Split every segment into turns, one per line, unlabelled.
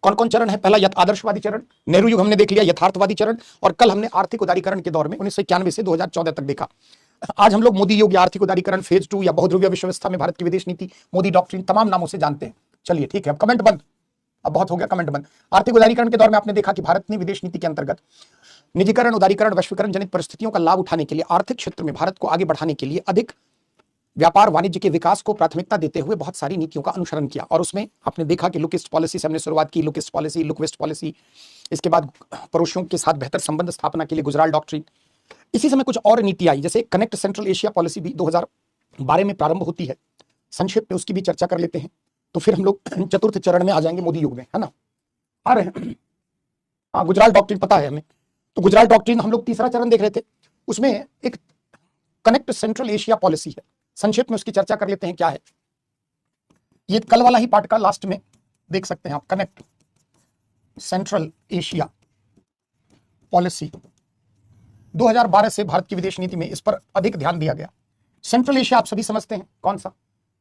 कौन कौन चरण है? पहला आदर्शवादी चरण, नेहरू युग हमने देख लिया, यथार्थवादी चरण, और कल हमने आर्थिक उदारीकरण के दौर में 1991 से 2014 तक देखा। आज हम लोग मोदी योग या आर्थिक उदारीकरण फेज 2 या बहुध्रुवीय विश्व व्यवस्था में भारत की विदेश नीति, मोदी डॉक्ट्रिन, तमाम नामों से जानते हैं। चलिए ठीक है, अब कमेंट बंद, अब बहुत हो गया कमेंट बंद। आर्थिक उदारीकरण के दौर में आपने देखा कि भारत ने विदेश नीति के अंतर्गत निजीकरण, उदारीकरण, वैश्वीकरण जनित परिस्थितियों का लाभ उठाने के लिए, आर्थिक क्षेत्र में भारत को आगे बढ़ाने के लिए, अधिक व्यापार वाणिज्य के विकास को प्राथमिकता देते हुए बहुत सारी नीतियों का अनुसरण किया। और उसमें आपने देखा कि लुक ईस्ट पॉलिसी से हमने शुरुआत की, look east policy, look west policy, इसके बाद पड़ोसियों के साथ बेहतर संबंध स्थापना के लिए गुजराल डॉक्ट्रिन। इसी समय कुछ और नीति आई, जैसे कनेक्ट सेंट्रल एशिया पॉलिसी भी 2012 में प्रारंभ होती है। संक्षेप में उसकी भी चर्चा कर लेते हैं, तो फिर हम लोग चतुर्थ चरण में आ जाएंगे मोदी युग में, है ना? आ रहे हैं? हाँ, गुजराल डॉक्ट्रिन पता है हमें, तो गुजराल डॉक्ट्रिन हम लोग तीसरा चरण देख रहे थे। उसमें एक कनेक्ट सेंट्रल एशिया पॉलिसी है, संक्षेप में उसकी चर्चा कर लेते हैं क्या है। ये कल वाला ही पार्ट का लास्ट में देख सकते हैं आप, कनेक्ट सेंट्रल एशिया पॉलिसी। 2012 से भारत की विदेश नीति में इस पर अधिक ध्यान दिया गया। सेंट्रल एशिया आप सभी समझते हैं कौन सा?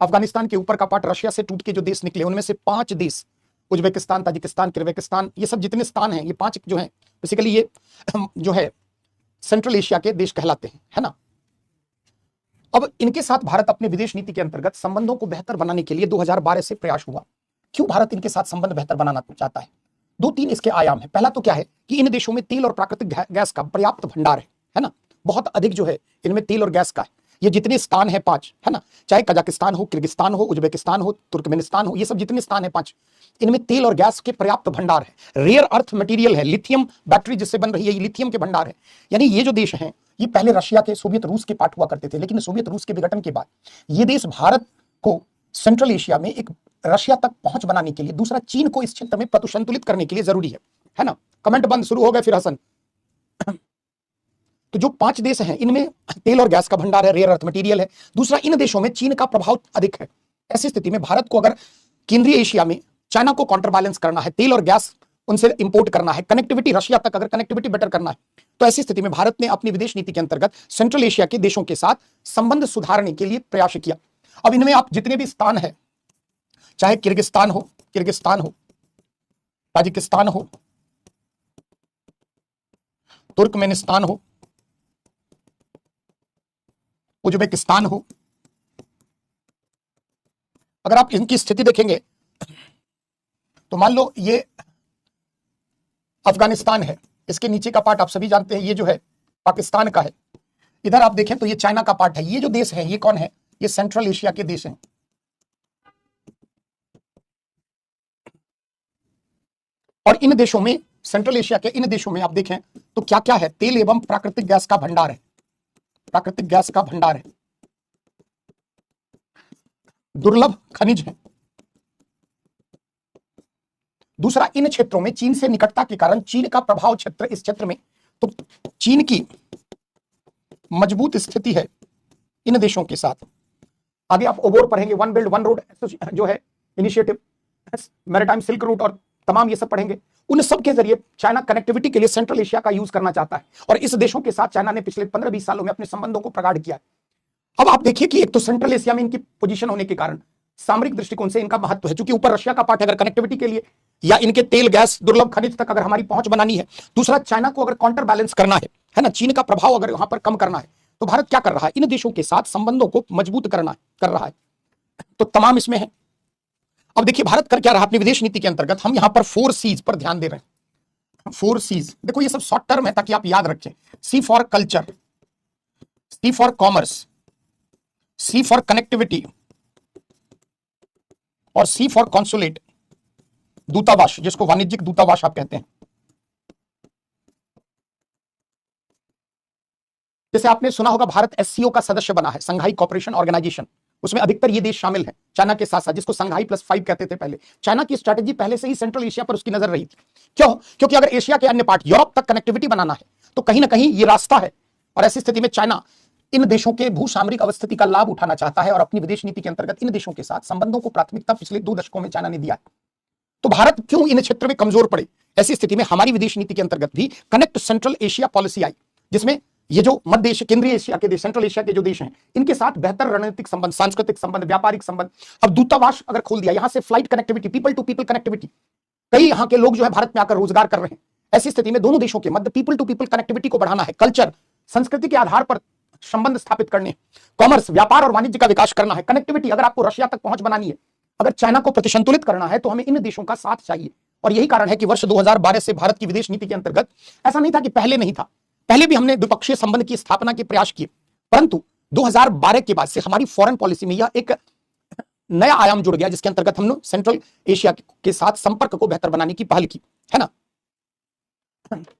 अफगानिस्तान के ऊपर का पार्ट, रशिया से टूट के जो देश निकले उनमें से 5 देश, उज्बेकिस्तान, ताजिकिस्तान, किर्गिस्तान, ये सब जितने स्थान हैं, ये 5 जो हैं बेसिकली ये जो है सेंट्रल एशिया के देश कहलाते हैं, है ना? अब इनके साथ भारत अपने विदेश नीति के अंतर्गत संबंधों को बेहतर बनाने के लिए 2012 से प्रयास हुआ। क्यों भारत इनके साथ संबंध बेहतर बनाना चाहता है? 2-3 इसके आयाम है। पहला तो क्या है कि इन देशों में तेल और प्राकृतिक गैस का पर्याप्त भंडार है ना? बहुत अधिक जो है इनमें तेल और गैस का है। ये जितने स्थान है 5, है ना, चाहे कजाकिस्तान हो, किर्गिस्तान हो, उज्बेकिस्तान हो, तुर्कमेनिस्तान हो, ये सब जितने स्थान है 5, इनमें तेल और गैस के पर्याप्त भंडार है। रेयर अर्थ मटेरियल है, लिथियम बैटरी जिससे बन रही है, ये लिथियम के भंडार है। यानी ये जो देश हैं ये पहले रशिया के, सोवियत रूस के पार्ट हुआ करते थे, लेकिन सोवियत रूस के विघटन के बाद ये देश भारत को सेंट्रल एशिया में एक रशिया तक पहुंच बनाने के लिए, दूसरा चीन को इस क्षेत्र में प्रतिसंतुलित करने के लिए जरूरी है ना? कमेंट बंद शुरू हो गए फिर हसन। तो जो 5 देश हैं इनमें तेल और गैस का भंडार है, रेयर अर्थ मटेरियल है। दूसरा, इन देशों में चीन का प्रभाव अधिक है। ऐसी स्थिति में भारत को अगर केंद्रीय एशिया में चाइना को काउंटर बैलेंस करना है, तेल और गैस उनसे इंपोर्ट करना है, कनेक्टिविटी रशिया तक अगर कनेक्टिविटी बेटर करना है, तो ऐसी स्थिति में भारत ने अपनी विदेश नीति के अंतर्गत सेंट्रल एशिया के देशों के साथ संबंध सुधारने के लिए प्रयास किया। अब इनमें आप जितने भी स्थान है, चाहे किर्गिस्तान हो, ताजिकिस्तान हो, तुर्कमेनिस्तान हो, उज्बेकिस्तान हो, अगर आप इनकी स्थिति देखेंगे तो मान लो ये अफगानिस्तान है, इसके नीचे का पार्ट आप सभी जानते हैं ये जो है पाकिस्तान का है। इधर आप देखें तो ये चाइना का पार्ट है। ये जो देश है ये कौन है? ये सेंट्रल एशिया के देश हैं। और इन देशों में, सेंट्रल एशिया के इन देशों में आप देखें तो क्या क्या है? तेल एवं प्राकृतिक गैस का भंडार है, प्राकृतिक गैस का भंडार है, दुर्लभ खनिज है। दूसरा, इन क्षेत्रों में चीन से निकटता के कारण चीन का प्रभाव क्षेत्र इस क्षेत्र में, तो चीन की मजबूत स्थिति है इन देशों के साथ। आगे आप ओबोर पढ़ेंगे, वन बेल्ट वन रोड जो है इनिशिएटिव, मैरीटाइम सिल्क रूट और तमाम ये सब पढ़ेंगे। उन सब के जरिए चाइना कनेक्टिविटी के लिए सेंट्रल एशिया का यूज करना चाहता है और इस देशों के साथ चाइना ने पिछले 15-20 सालों में अपने संबंधों को प्रगाढ़ किया है। अब आप देखिए कि एक तो सेंट्रल एशिया में इनकी पोजीशन होने के कारण सामरिक दृष्टिकोण से इनका महत्व है, क्योंकि ऊपर रशिया का पार्ट है, अगर कनेक्टिविटी के लिए या इनके तेल गैस दुर्लभ खनिज तक अगर हमारी पहुंच बनानी है। दूसरा, चाइना को अगर काउंटर बैलेंस करना है ना, चीन का प्रभाव अगर वहां पर कम करना है, तो भारत क्या कर रहा है? इन देशों के साथ संबंधों को मजबूत कर रहा है। तो तमाम इसमें है। अब देखिए भारत कर क्या रहा अपनी विदेश नीति के अंतर्गत, हम यहां पर 4 सीज पर ध्यान दे रहे हैं। 4 सीज, देखो ये सब शॉर्ट टर्म है ताकि आप याद रखें। C for culture, C for commerce, C for connectivity और सी फॉर कॉन्सुलेट, दूतावास, जिसको वाणिज्यिक दूतावास आप कहते हैं। जैसे आपने सुना होगा भारत एससीओ का सदस्य बना है, संघाई कोऑपरेशन ऑर्गेनाइजेशन, उसमें अधिकतर ये देश शामिल हैं चाइना के साथ साथ, जिसको संघाई +5 कहते थे पहले। चाइना की स्ट्रेटेजी पहले से ही सेंट्रल एशिया पर उसकी नजर रही थी। क्यों? क्योंकि अगर एशिया के अन्य पार्ट यूरोप तक कनेक्टिविटी बनाना है तो कहीं ना कहीं ये रास्ता है, और ऐसी स्थिति में चाइना इन देशों के भू सामरिक अवस्थिति का लाभ उठाना चाहता है और अपनी विदेश नीति के अंतर्गत इन देशों के साथ संबंधों को प्राथमिकता पिछले 2 दशकों में चाइना ने दिया है। तो भारत क्यों इन क्षेत्र में कमजोर पड़े? ऐसी स्थिति में हमारी विदेश नीति के अंतर्गत भी कनेक्ट सेंट्रल एशिया पॉलिसी आई, जिसमें ये जो मध्य एशिया, केंद्रीय एशिया के देश, सेंट्रल एशिया के जो देश हैं, इनके साथ बेहतर रणनीतिक संबंध, सांस्कृतिक संबंध, व्यापारिक संबंध। अब दूतावास अगर खोल दिया, यहां से flight connectivity, people to people connectivity, कई यहाँ के लोग जो है भारत में आकर रोजगार कर रहे हैं। ऐसी स्थिति में दोनों देशों के मध्य पीपल टू पीपल कनेक्टिविटी को बढ़ाना है, कल्चर संस्कृति के आधार पर संबंध स्थापित करने, कॉमर्स व्यापार और वाणिज्य का विकास करना है, कनेक्टिविटी अगर आपको रशिया तक पहुंच बनानी है, अगर चाइना को प्रतिसंतुलित करना है तो हमें इन देशों का साथ चाहिए। और यही कारण है कि वर्ष 2012 से भारत की विदेश नीति के अंतर्गत, ऐसा नहीं था कि पहले नहीं था, पहले भी हमने द्विपक्षीय संबंध की स्थापना के प्रयास किए, परंतु 2012 के बाद से हमारी फॉरेन पॉलिसी में यह एक नया आयाम जुड़ गया जिसके अंतर्गत हमने सेंट्रल एशिया के साथ संपर्क को बेहतर बनाने की पहल की, है ना।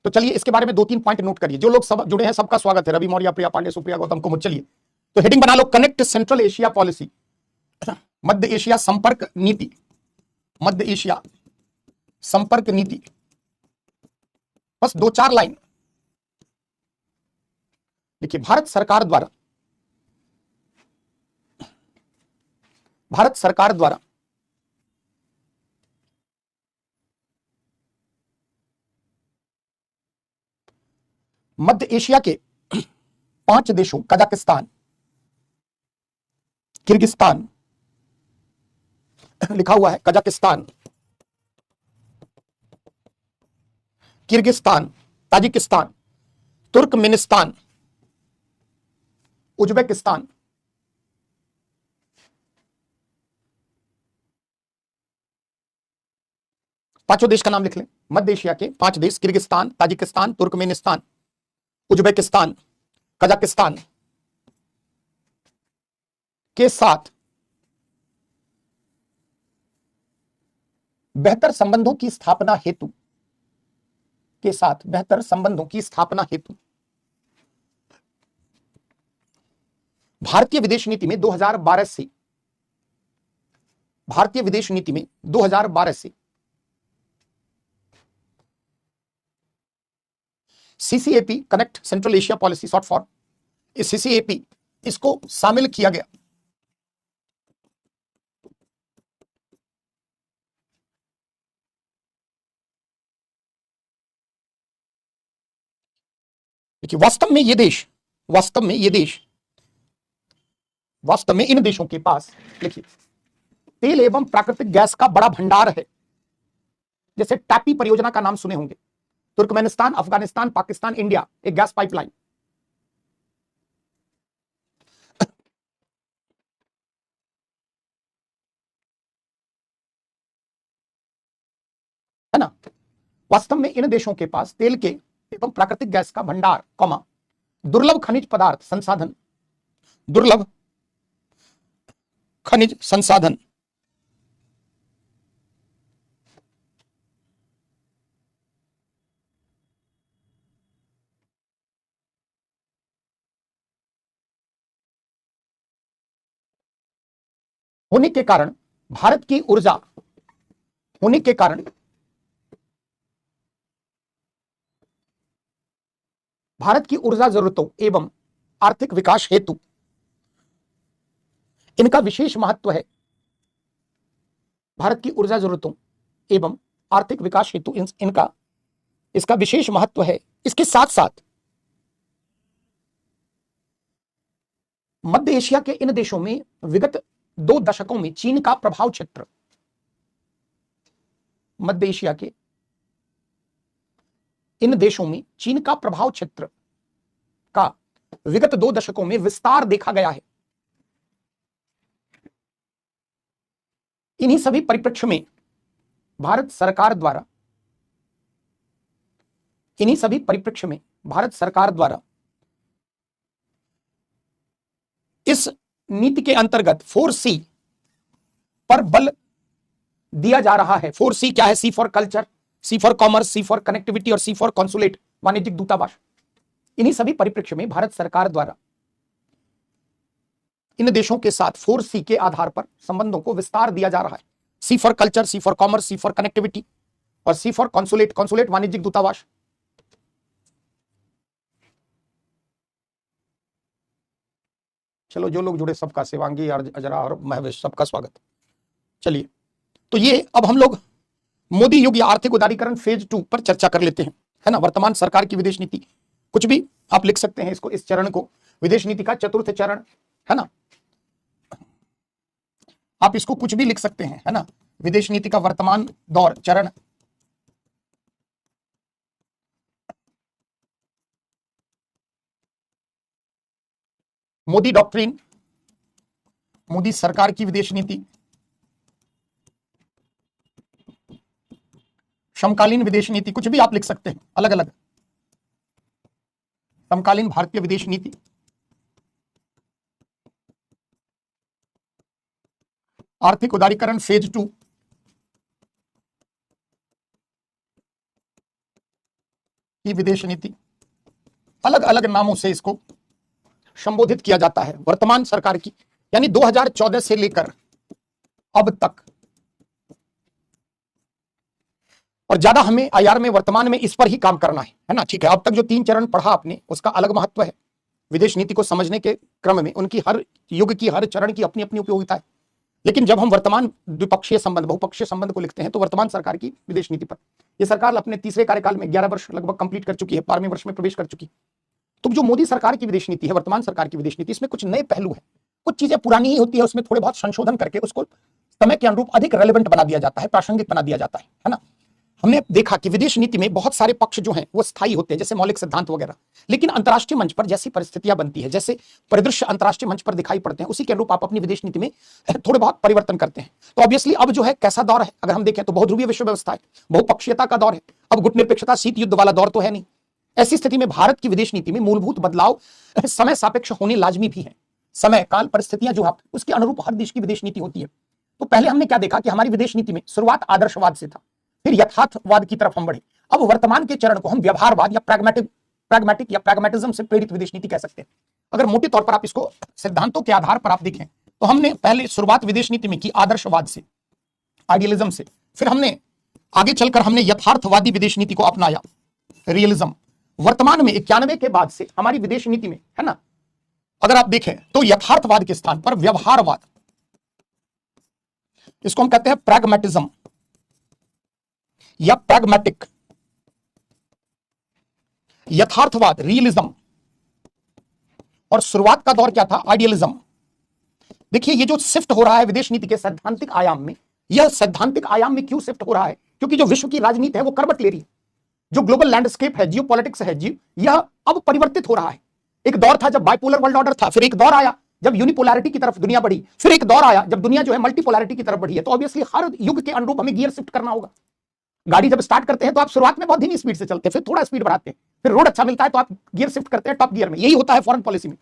तो चलिए इसके बारे में 2-3 पॉइंट नोट करिए। जो लोग सब जुड़े हैं सबका स्वागत है, रवि मौर्य, प्रिया पांडे, सुप्रिया गौतम को। चलिए तो हेडिंग बना लो, कनेक्ट सेंट्रल एशिया पॉलिसी, मध्य एशिया संपर्क नीति, मध्य एशिया संपर्क नीति। बस 2-4 लाइन देखिए। भारत सरकार द्वारा मध्य एशिया के 5 देशों कजाकिस्तान, किर्गिस्तान लिखा हुआ है, Kazakhstan, Kyrgyzstan, Tajikistan, Turkmenistan, Uzbekistan, पांचों देश का नाम लिख लें। मध्य एशिया के 5 देश, Kyrgyzstan, Tajikistan, Turkmenistan, Uzbekistan, Kazakhstan के साथ बेहतर संबंधों की स्थापना हेतु, भारतीय विदेश नीति में 2012 से CCAP, connect Central Asia policy short for, इस सीसीएपी इसको शामिल किया गया। देखिए वास्तव में इन देशों के पास, लिखिए, तेल एवं प्राकृतिक गैस का बड़ा भंडार है। जैसे टैपी परियोजना का नाम सुने होंगे, तुर्कमेनिस्तान, अफगानिस्तान, पाकिस्तान, इंडिया, एक गैस पाइपलाइन, है ना। वास्तव में इन देशों के पास तेल के एवं प्राकृतिक गैस का भंडार, दुर्लभ खनिज पदार्थ संसाधन, दुर्लभ खनिज संसाधन होने के कारण भारत की ऊर्जा जरूरतों एवं आर्थिक विकास हेतु इनका विशेष महत्व है। भारत की ऊर्जा जरूरतों एवं आर्थिक विकास हेतु इसका विशेष महत्व है। इसके साथ साथ मध्य एशिया के इन देशों में विगत 2 दशकों में चीन का प्रभाव क्षेत्र, मध्य एशिया के इन देशों में चीन का प्रभाव क्षेत्र का विगत 2 दशकों में विस्तार देखा गया है। इन्हीं सभी परिप्रेक्ष्य में भारत सरकार द्वारा इस नीति के अंतर्गत 4C पर बल दिया जा रहा है। 4C क्या है? C for culture, C for commerce, C for connectivity और C फॉर कॉन्सुलेट, वाणिज्यिक दूतावास। इन्हीं सभी परिप्रेक्ष्य में भारत सरकार द्वारा इन देशों के साथ 4C के आधार पर संबंधों को विस्तार दिया जा रहा है। C for culture, C for commerce, C for connectivity और C फॉर कॉन्सुलेट वाणिज्यिक दूतावास। चलो जो लोग जुड़े सबका, शिवांगी, अजरा और महवेश, सबका स्वागत। चलिए तो ये अब हम लोग मोदी युग या आर्थिक उदारीकरण फेज 2 पर चर्चा कर लेते हैं, है ना। वर्तमान सरकार की विदेश नीति, कुछ भी आप लिख सकते हैं इसको, इस चरण को विदेश नीति का चतुर्थ चरण, है ना। आप इसको कुछ भी लिख सकते हैं, है ना। विदेश नीति का वर्तमान दौर, चरण, मोदी डॉक्ट्रिन, मोदी सरकार की विदेश नीति, समकालीन विदेश नीति, कुछ भी आप लिख सकते हैं अलग अलग। समकालीन भारतीय विदेश नीति, आर्थिक उदारीकरण फेज 2, की विदेश नीति, अलग अलग नामों से इसको संबोधित किया जाता है। वर्तमान सरकार की, यानी 2014 से लेकर अब तक, और ज्यादा हमें आईआर में वर्तमान में इस पर ही काम करना है ना। ठीक है, अब तक जो 3 चरण पढ़ा आपने उसका अलग महत्व है। विदेश नीति को समझने के क्रम में उनकी हर युग की हर चरण की अपनी अपनी उपयोगिता है। लेकिन जब हम वर्तमान द्विपक्षीय संबंध, बहुपक्षीय संबंध को लिखते हैं तो वर्तमान सरकार की विदेश नीति पर, यह सरकार अपने तीसरे कार्यकाल में 11 वर्ष लगभग कंप्लीट कर चुकी है, 12वें वर्ष में प्रवेश कर चुकी। तो जो मोदी सरकार की विदेश नीति है, वर्तमान सरकार की विदेश नीति, इसमें कुछ नए पहलू हैं, कुछ चीजें पुरानी ही होती है, उसमें थोड़े बहुत संशोधन करके उसको समय के अनुरूप अधिक रेलेवेंट बना दिया जाता है, प्रासंगिक बना दिया जाता है ना। हमने देखा कि विदेश नीति में बहुत सारे पक्ष जो हैं वो स्थायी होते हैं, जैसे मौलिक सिद्धांत वगैरह, लेकिन अंतर्राष्ट्रीय मंच पर जैसी परिस्थितियां बनती है, जैसे परिदृश्य अंतर्राष्ट्रीय मंच पर दिखाई पड़ते हैं, उसी के अनुरूप आप अपनी विदेश नीति में थोड़े बहुत परिवर्तन करते हैं। तो ऑब्वियसली अब जो है कैसा दौर है, अगर हम देखें तो बहुध्रुवीय विश्व व्यवस्था है, बहुपक्षीयता का दौर है, अब गुटनिरपेक्षता शीत युद्ध वाला दौर तो है नहीं। ऐसी स्थिति में भारत की विदेश नीति में मूलभूत बदलाव समय सापेक्ष होने लाजमी भी है। समय काल परिस्थितियां जो है उसके अनुरूप हर देश की विदेश नीति होती है। तो पहले हमने क्या देखा कि हमारी विदेश नीति में शुरुआत आदर्शवाद से था, फिर यथार्थवाद की तरफ हम बढ़े। अब वर्तमान के चरण को हम व्यवहारवाद या प्रैग्मेटिक या प्रैग्मेटिज्म से प्रेरित विदेश नीति कह सकते हैं। अगर मोटे तौर पर आप इसको सिद्धांतों के आधार पर आप देखें तो हमने पहले शुरुआत विदेश नीति में की आदर्शवाद से, आइडियलिज्म से, फिर हमने आगे चलकर हमने यथार्थवादी विदेश नीति को अपनाया, रियलिज्म। वर्तमान में 91 के बाद से हमारी विदेश नीति में, है ना, अगर आप देखें तो यथार्थवाद के स्थान पर व्यवहारवाद, इसको हम कहते हैं प्रैग्मेटिज्म या प्रैग्मेटिक, यथार्थवाद रियलिज्म, और शुरुआत का दौर क्या था, आइडियलिज्म। देखिए ये जो शिफ्ट हो रहा है विदेश नीति के सैद्धांतिक आयाम में, यह सैद्धांतिक आयाम में क्यों शिफ्ट हो रहा है, क्योंकि जो विश्व की राजनीति है वो करवट ले रही है, जो ग्लोबल लैंडस्केप है, जियोपॉलिटिक्स है, यह अब परिवर्तित हो रहा है। एक दौर था जब बाइपोलर वर्ल्ड ऑर्डर था, फिर एक दौर आया जब यूनिपोलैरिटी की तरफ दुनिया बढ़ी, फिर एक दौर आया जब दुनिया जो है मल्टीपोलैरिटी की तरफ बढ़ी है। तो ऑब्वियसली हर युग के अनुरूप हमें गियर शिफ्ट करना होगा। गाड़ी जब स्टार्ट करते हैं तो आप शुरुआत में बहुत धीमी स्पीड से चलते हैं, फिर थोड़ा स्पीड बढ़ाते हैं, फिर रोड अच्छा मिलता है तो आप गियर शिफ्ट करते हैं टॉप गियर में। यही होता है फॉरेन पॉलिसी में,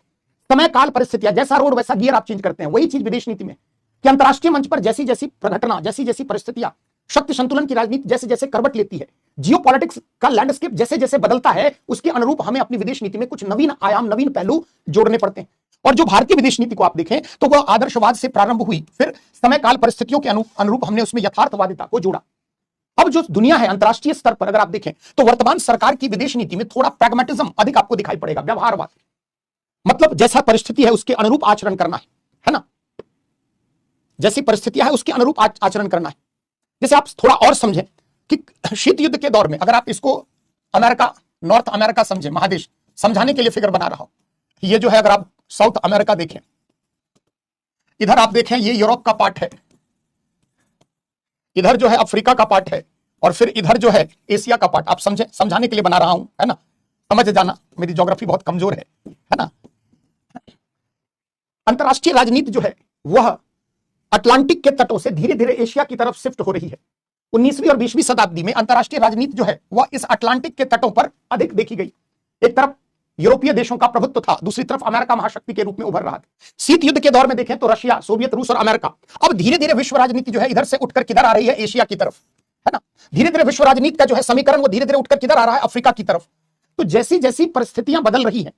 समय काल परिस्थितियां, जैसा रोड वैसा गियर आप चेंज करते हैं। वही चीज विदेश नीति में कि अंतरराष्ट्रीय मंच पर जैसी जैसी घटना, जैसी जैसी परिस्थितियां, शक्ति संतुलन की राजनीति जैसे जैसे करवट लेती है, जियोपॉलिटिक्स का लैंडस्केप जैसे जैसे बदलता है, उसके अनुरूप हमें अपनी विदेश नीति में कुछ नवीन आयाम, नवीन पहलू जोड़ने पड़ते हैं। और जो भारतीय विदेश नीति को आप देखें तो वह आदर्शवाद से प्रारंभ हुई, फिर समय काल परिस्थितियों के अनुरूप हमने उसमें यथार्थवादिता को जोड़ा। अब जो दुनिया है अंतरराष्ट्रीय स्तर पर अगर आप देखें तो वर्तमान सरकार की विदेश नीति में थोड़ा प्रैग्मेटिज्म अधिक आपको दिखाई पड़ेगा, व्यवहारवाद, मतलब जैसा परिस्थिति है उसके अनुरूप आचरण करना है ना, जैसी परिस्थितियां है उसके अनुरूप आचरण करना है। जैसे आप थोड़ा और समझें कि शीत युद्ध के दौर में, अगर आप इसको अमेरिका, नॉर्थ अमेरिका समझें, महादेश समझाने के लिए फिगर बना रहा हूं, ये जो है अगर आप साउथ अमेरिका देखें, इधर आप देखें ये यूरोप का पार्ट है, इधर जो है अफ्रीका का पार्ट है, और फिर इधर जो है एशिया का पार्ट। आप समझे, समझाने के लिए बना रहा हूं, है ना, समझ जाना, मेरी ज्योग्राफी बहुत कमजोर है ना। अंतरराष्ट्रीय राजनीति जो है वह अटलांटिक के तटों से धीरे धीरे एशिया की तरफ शिफ्ट हो रही है। 19वीं और 20वीं शताब्दी में अंतरराष्ट्रीय राजनीति जो है वह इस अटलांटिक के तटों पर अधिक देखी गई। एक तरफ यूरोपीय देशों का प्रभुत्व था, दूसरी तरफ अमेरिका महाशक्ति के रूप में उभर रहा था। शीत युद्ध के दौर में देखें तो रशिया, सोवियत रूस और अमेरिका। अब धीरे धीरे विश्व राजनीति जो है इधर से उठकर किधर आ रही है, एशिया की तरफ, है ना। धीरे धीरे विश्व राजनीति का जो है समीकरण वो धीरे धीरे उठकर किधर आ रहा है, अफ्रीका की तरफ। तो जैसी जैसी परिस्थितियां बदल रही है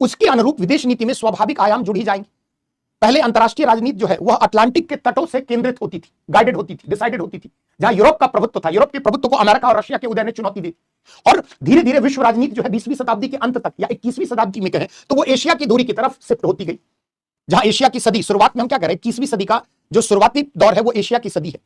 उसके अनुरूप विदेश नीति में स्वाभाविक आयाम जुड़ी जाएंगे। पहले अंतरराष्ट्रीय राजनीति जो है वह अटलांटिक के तटों से केंद्रित होती थी, गाइडेड होती थी, डिसाइडेड होती थी। जहां यूरोप का प्रभुत्व था, यूरोप के प्रभुत्व को अमेरिका और रशिया के उदय ने चुनौती दी। और धीरे धीरे विश्व राजनीति जो है 20वीं शताब्दी के अंत तक या 21वीं शताब्दी में कहें तो वो एशिया की दूरी की तरफ शिफ्ट होती गई। जहां एशिया की सदी, शुरुआत में हम क्या कह रहे हैं, 21वीं सदी का जो शुरुआती दौर है वो एशिया की सदी है।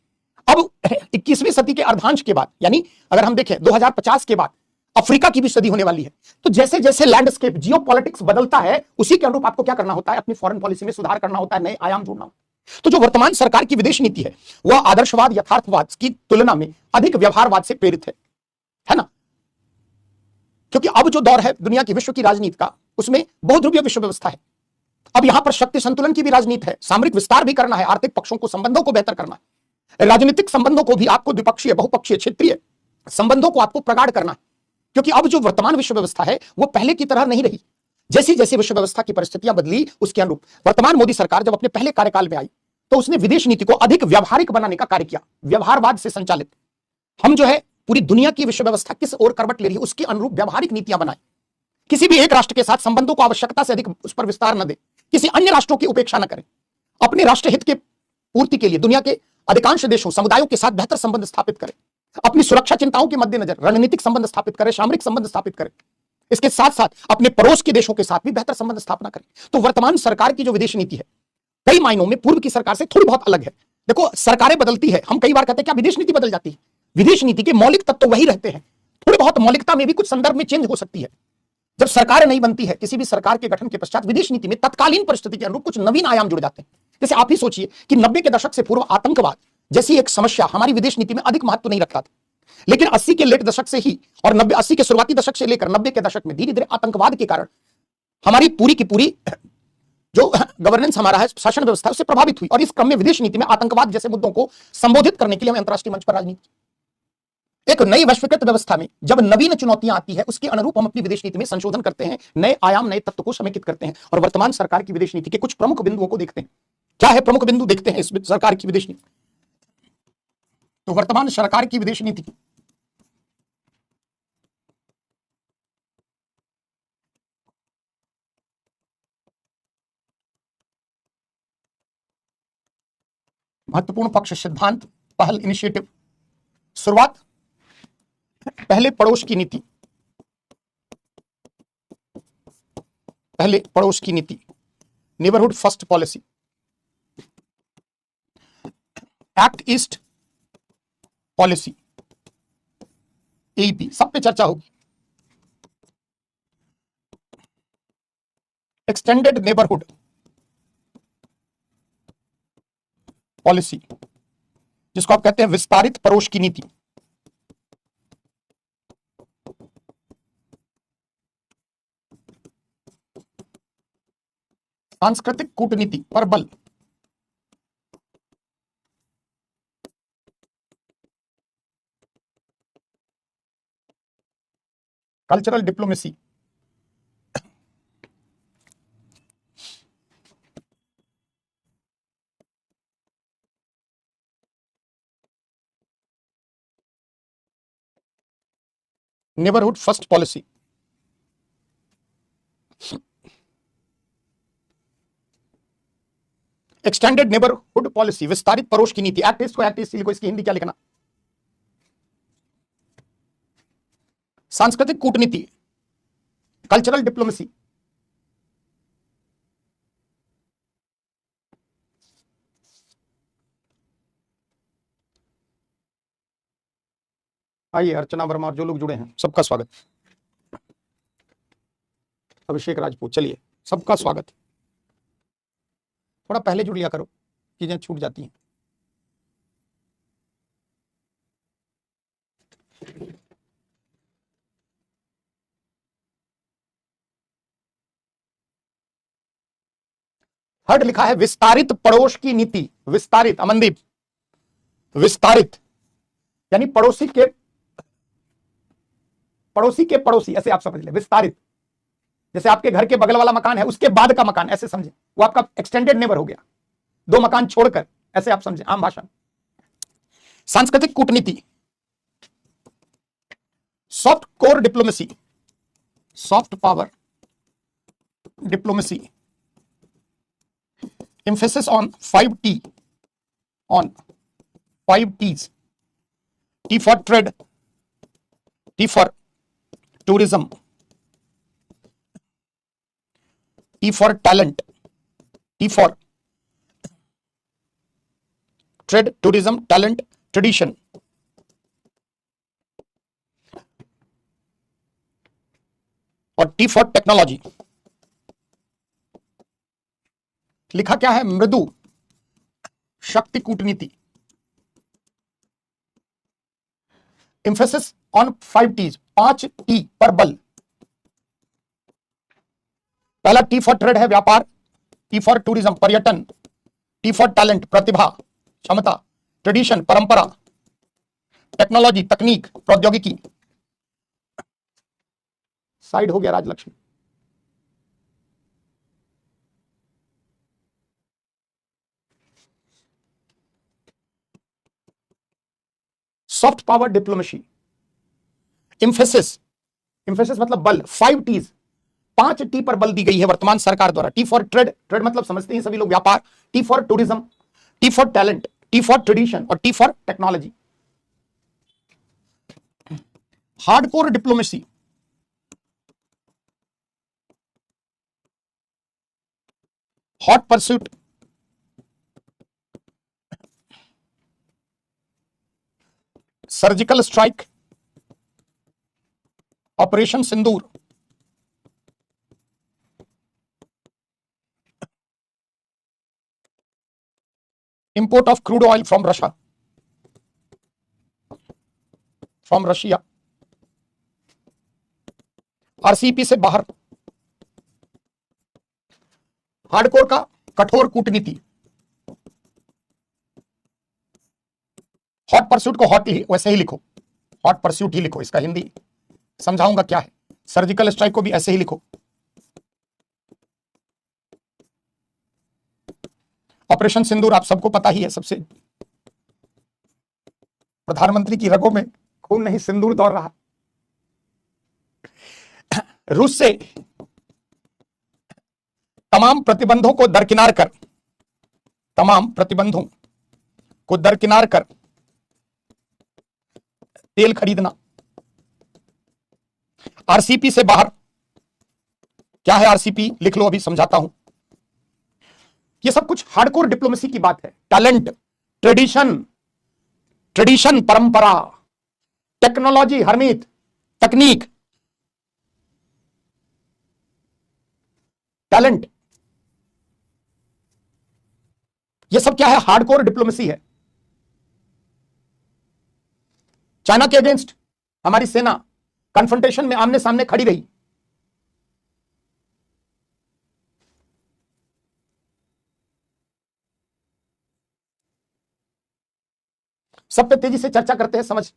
अब 21वीं सदी के अर्धांश के बाद, यानी अगर हम देखें 2050 के बाद अफ्रीका की भी सदी होने वाली है। तो जैसे जैसे लैंडस्केप, जियोपॉलिटिक्स बदलता है उसी के अनुरूप आपको क्या करना होता है, अपनी फॉरेन पॉलिसी में सुधार करना होता है, नए आयाम जोड़ना होता है। तो जो वर्तमान सरकार की विदेश नीति है वह आदर्शवाद, यथार्थवाद की तुलना में अधिक व्यवहारवाद से प्रेरित है ना। क्योंकि अब जो दौर है दुनिया की, विश्व की राजनीति का, उसमें बहुध्रुवीय विश्व व्यवस्था है। अब यहां पर शक्ति संतुलन की भी राजनीति है, सामरिक विस्तार भी करना है, आर्थिक पक्षों को, संबंधों को बेहतर करना है, राजनीतिक संबंधों को भी आपको द्विपक्षीय, बहुपक्षीय, क्षेत्रीय संबंधों को आपको प्रगाढ़ करना है। क्योंकि अब जो वर्तमान विश्व व्यवस्था है वो पहले की तरह नहीं रही। जैसी जैसी विश्व व्यवस्था की परिस्थितियां बदली उसके अनुरूप वर्तमान मोदी सरकार जब अपने पहले कार्यकाल में आई तो उसने विदेश नीति को अधिक व्यावहारिक बनाने का कार्य किया, व्यवहारवाद से संचालित। हम जो है पूरी दुनिया की विश्व व्यवस्था किस ओर करवट ले रही है उसके अनुरूप व्यावहारिक नीतियां बनाए। किसी भी एक राष्ट्र के साथ संबंधों को आवश्यकता से अधिक उस पर विस्तार न दे, किसी अन्य राष्ट्रों की उपेक्षा न करें, अपने राष्ट्र हित के पूर्ति के लिए दुनिया के अधिकांश देशों, समुदायों के साथ बेहतर संबंध स्थापित करें, अपनी सुरक्षा चिंताओं के मद्देनजर रणनीतिक संबंध स्थापित करें, सामरिक संबंध स्थापित करें, इसके साथ साथ अपने पड़ोस के देशों के साथ भी बेहतर संबंध स्थापना करें। तो वर्तमान सरकार की जो विदेश नीति है कई मायनों में पूर्व की सरकार से थोड़ी बहुत अलग है। देखो, सरकारें बदलती है, हम कई बार कहते हैं क्या विदेश नीति बदल जाती है? विदेश नीति के मौलिक तत्व वही रहते हैं, थोड़ी बहुत मौलिकता में भी कुछ संदर्भ में चेंज हो सकती है। जब सरकार नहीं बनती है, किसी भी सरकार के गठन के पश्चात विदेश नीति में तत्कालीन परिस्थिति के अनुरूप कुछ नवीन आयाम जुड़ जाते हैं। जैसे आप ही सोचिए कि 90 के दशक से पूर्व आतंकवाद जैसी एक समस्या हमारी विदेश नीति में अधिक महत्व नहीं रखता था, लेकिन 80 के लेट दशक से ही और 80 के शुरुआती दशक से लेकर 90 के दशक में धीरे धीरे आतंकवाद के कारण हमारी पूरी की पूरी जो गवर्नेंस हमारा है, शासन व्यवस्था, उससे प्रभावित हुई। और इस क्रम में विदेश नीति में आतंकवाद जैसे मुद्दों को संबोधित करने के लिए हमें अंतर्राष्ट्रीय मंच पर राजनीति, एक नई वैश्वीकृत व्यवस्था में जब नवीन चुनौतियां आती है उसके अनुरूप हम अपनी विदेश नीति में संशोधन करते हैं, नए आयाम, नए तत्व को समेकित करते हैं। और वर्तमान सरकार की विदेश नीति के कुछ प्रमुख बिंदुओं को देखते हैं। क्या है प्रमुख बिंदु? देखते हैं इस सरकार की विदेश नीति। तो वर्तमान सरकार की विदेश नीति महत्वपूर्ण पक्ष, सिद्धांत, पहल, इनिशिएटिव। शुरुआत, पहले पड़ोस की नीति, पहले पड़ोस की नीति, neighbourhood first policy, act east policy, AEP, सब पे चर्चा होगी। एक्सटेंडेड नेबरहुड पॉलिसी, जिसको आप कहते हैं विस्तारित पड़ोस की नीति, सांस्कृतिक कूटनीति पर बल, cultural diplomacy, neighbourhood first policy, extended neighbourhood policy, विस्तारित पड़ोस की नीति, एक्ट ईस्ट को एक्ट ईस्ट लिखो, इसकी हिंदी क्या लिखना? सांस्कृतिक कूटनीति, कल्चरल डिप्लोमेसी, आइए अर्चना वर्मा और जो लोग जुड़े हैं सबका स्वागत। अभिषेक राजपूत, चलिए सबका स्वागत। थोड़ा पहले जुड़ लिया करो, चीजें छूट जाती हैं। हर्ड लिखा है विस्तारित पड़ोस की नीति, विस्तारित, अमनदीप, विस्तारित यानी पड़ोसी के पड़ोसी, ऐसे आप समझ ले। विस्तारित जैसे आपके घर के बगल वाला मकान है उसके बाद का मकान, ऐसे समझे, वो आपका एक्सटेंडेड नेबर हो गया, 2 मकान छोड़कर, ऐसे आप समझे आम भाषा में। सांस्कृतिक कूटनीति, soft core diplomacy, soft power diplomacy, emphasis on 5T, on 5 T's, T for trade, T for tourism, T for talent, T for trade, tourism, talent, tradition, और T for technology। लिखा क्या है? मृदु शक्ति कूटनीति, इंफेसिस ऑन 5 T's, 5 T पर बल। पहला T फॉर ट्रेड है व्यापार, टी फॉर टूरिज्म पर्यटन, टी फॉर टैलेंट प्रतिभा क्षमता, ट्रेडिशन परंपरा, टेक्नोलॉजी तकनीक प्रौद्योगिकी। साइड हो गया Rajlakshmi. Soft power diplomacy, emphasis, emphasis मतलब बल, 5 टीज, 5 टी पर बल दी गई है वर्तमान सरकार द्वारा। टी फॉर ट्रेड, ट्रेड मतलब समझते हैं सभी लोग व्यापार, T for tourism, T for talent, T for tradition और T for technology. Hardcore diplomacy, hot pursuit, surgical strike, operation Sindoor, import of crude oil from Russia, RCEP से बाहर, हार्डकोर का कठोर कूटनीति, हॉट परस्यूट को हॉट वैसे ही लिखो, हॉट परस्यूट ही लिखो, इसका हिंदी समझाऊंगा क्या है। सर्जिकल स्ट्राइक को भी ऐसे ही लिखो। ऑपरेशन सिंदूर आप सबको पता ही है, सबसे प्रधानमंत्री की रगों में खून नहीं सिंदूर दौड़ रहा। रूस से तमाम प्रतिबंधों को दरकिनार कर, तमाम प्रतिबंधों को दरकिनार कर तेल खरीदना, आरसीपी से बाहर। क्या है आरसीपी, लिख लो, अभी समझाता हूं। ये सब कुछ हार्डकोर डिप्लोमेसी की बात है। टैलेंट, ट्रेडिशन, ट्रेडिशन परंपरा, टेक्नोलॉजी हरमीत तकनीक, टैलेंट, ये सब क्या है, हार्डकोर डिप्लोमेसी है। चाइना के अगेंस्ट हमारी सेना कन्फ्रंटेशन में आमने सामने खड़ी रही। सब पे तेजी से चर्चा करते हैं, समझ।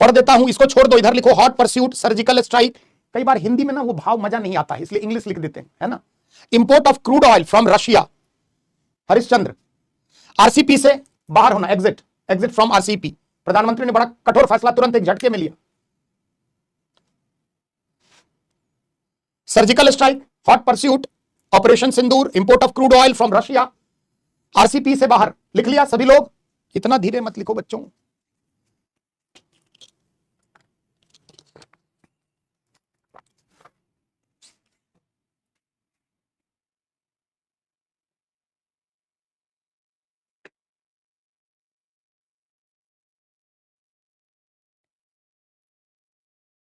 पढ़ देता हूं, इसको छोड़ दो, इधर लिखो हॉट परस्यूट, सर्जिकल स्ट्राइक। कई बार हिंदी में ना वो भाव मजा नहीं आता है, इसलिए इंग्लिश लिख देते हैं, है ना। Import of crude oil from Russia, Harishchandra. RCP से बाहर होना, एग्जिट, एग्जिट फ्रॉम आरसीपी। प्रधानमंत्री ने बड़ा कठोर फैसला तुरंत एक झटके में लिया। Surgical strike, hot pursuit, operation Sindoor, import of crude oil from Russia, RCP से बाहर। लिख लिया सभी लोग? इतना धीरे मत लिखो बच्चों।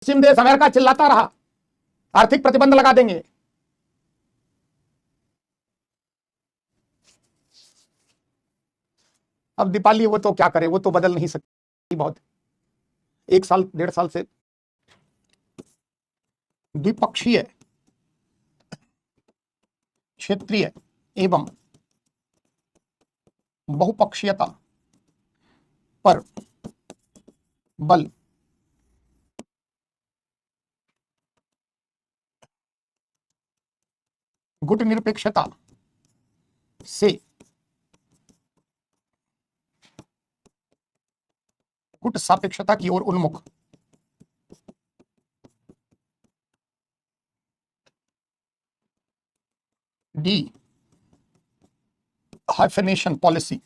पश्चिम देश अमेरिका चिल्लाता रहा, आर्थिक प्रतिबंध लगा देंगे। अब दीपाली वो तो क्या करे, वो तो बदल नहीं सकती। बहुत 1 साल 1.5 साल से द्विपक्षीय, क्षेत्रीय एवं बहुपक्षीयता पर बल गुटनिरपेक्षता से गुट सापेक्षता की ओर उन्मुख। डी हाइफेनेशन पॉलिसी,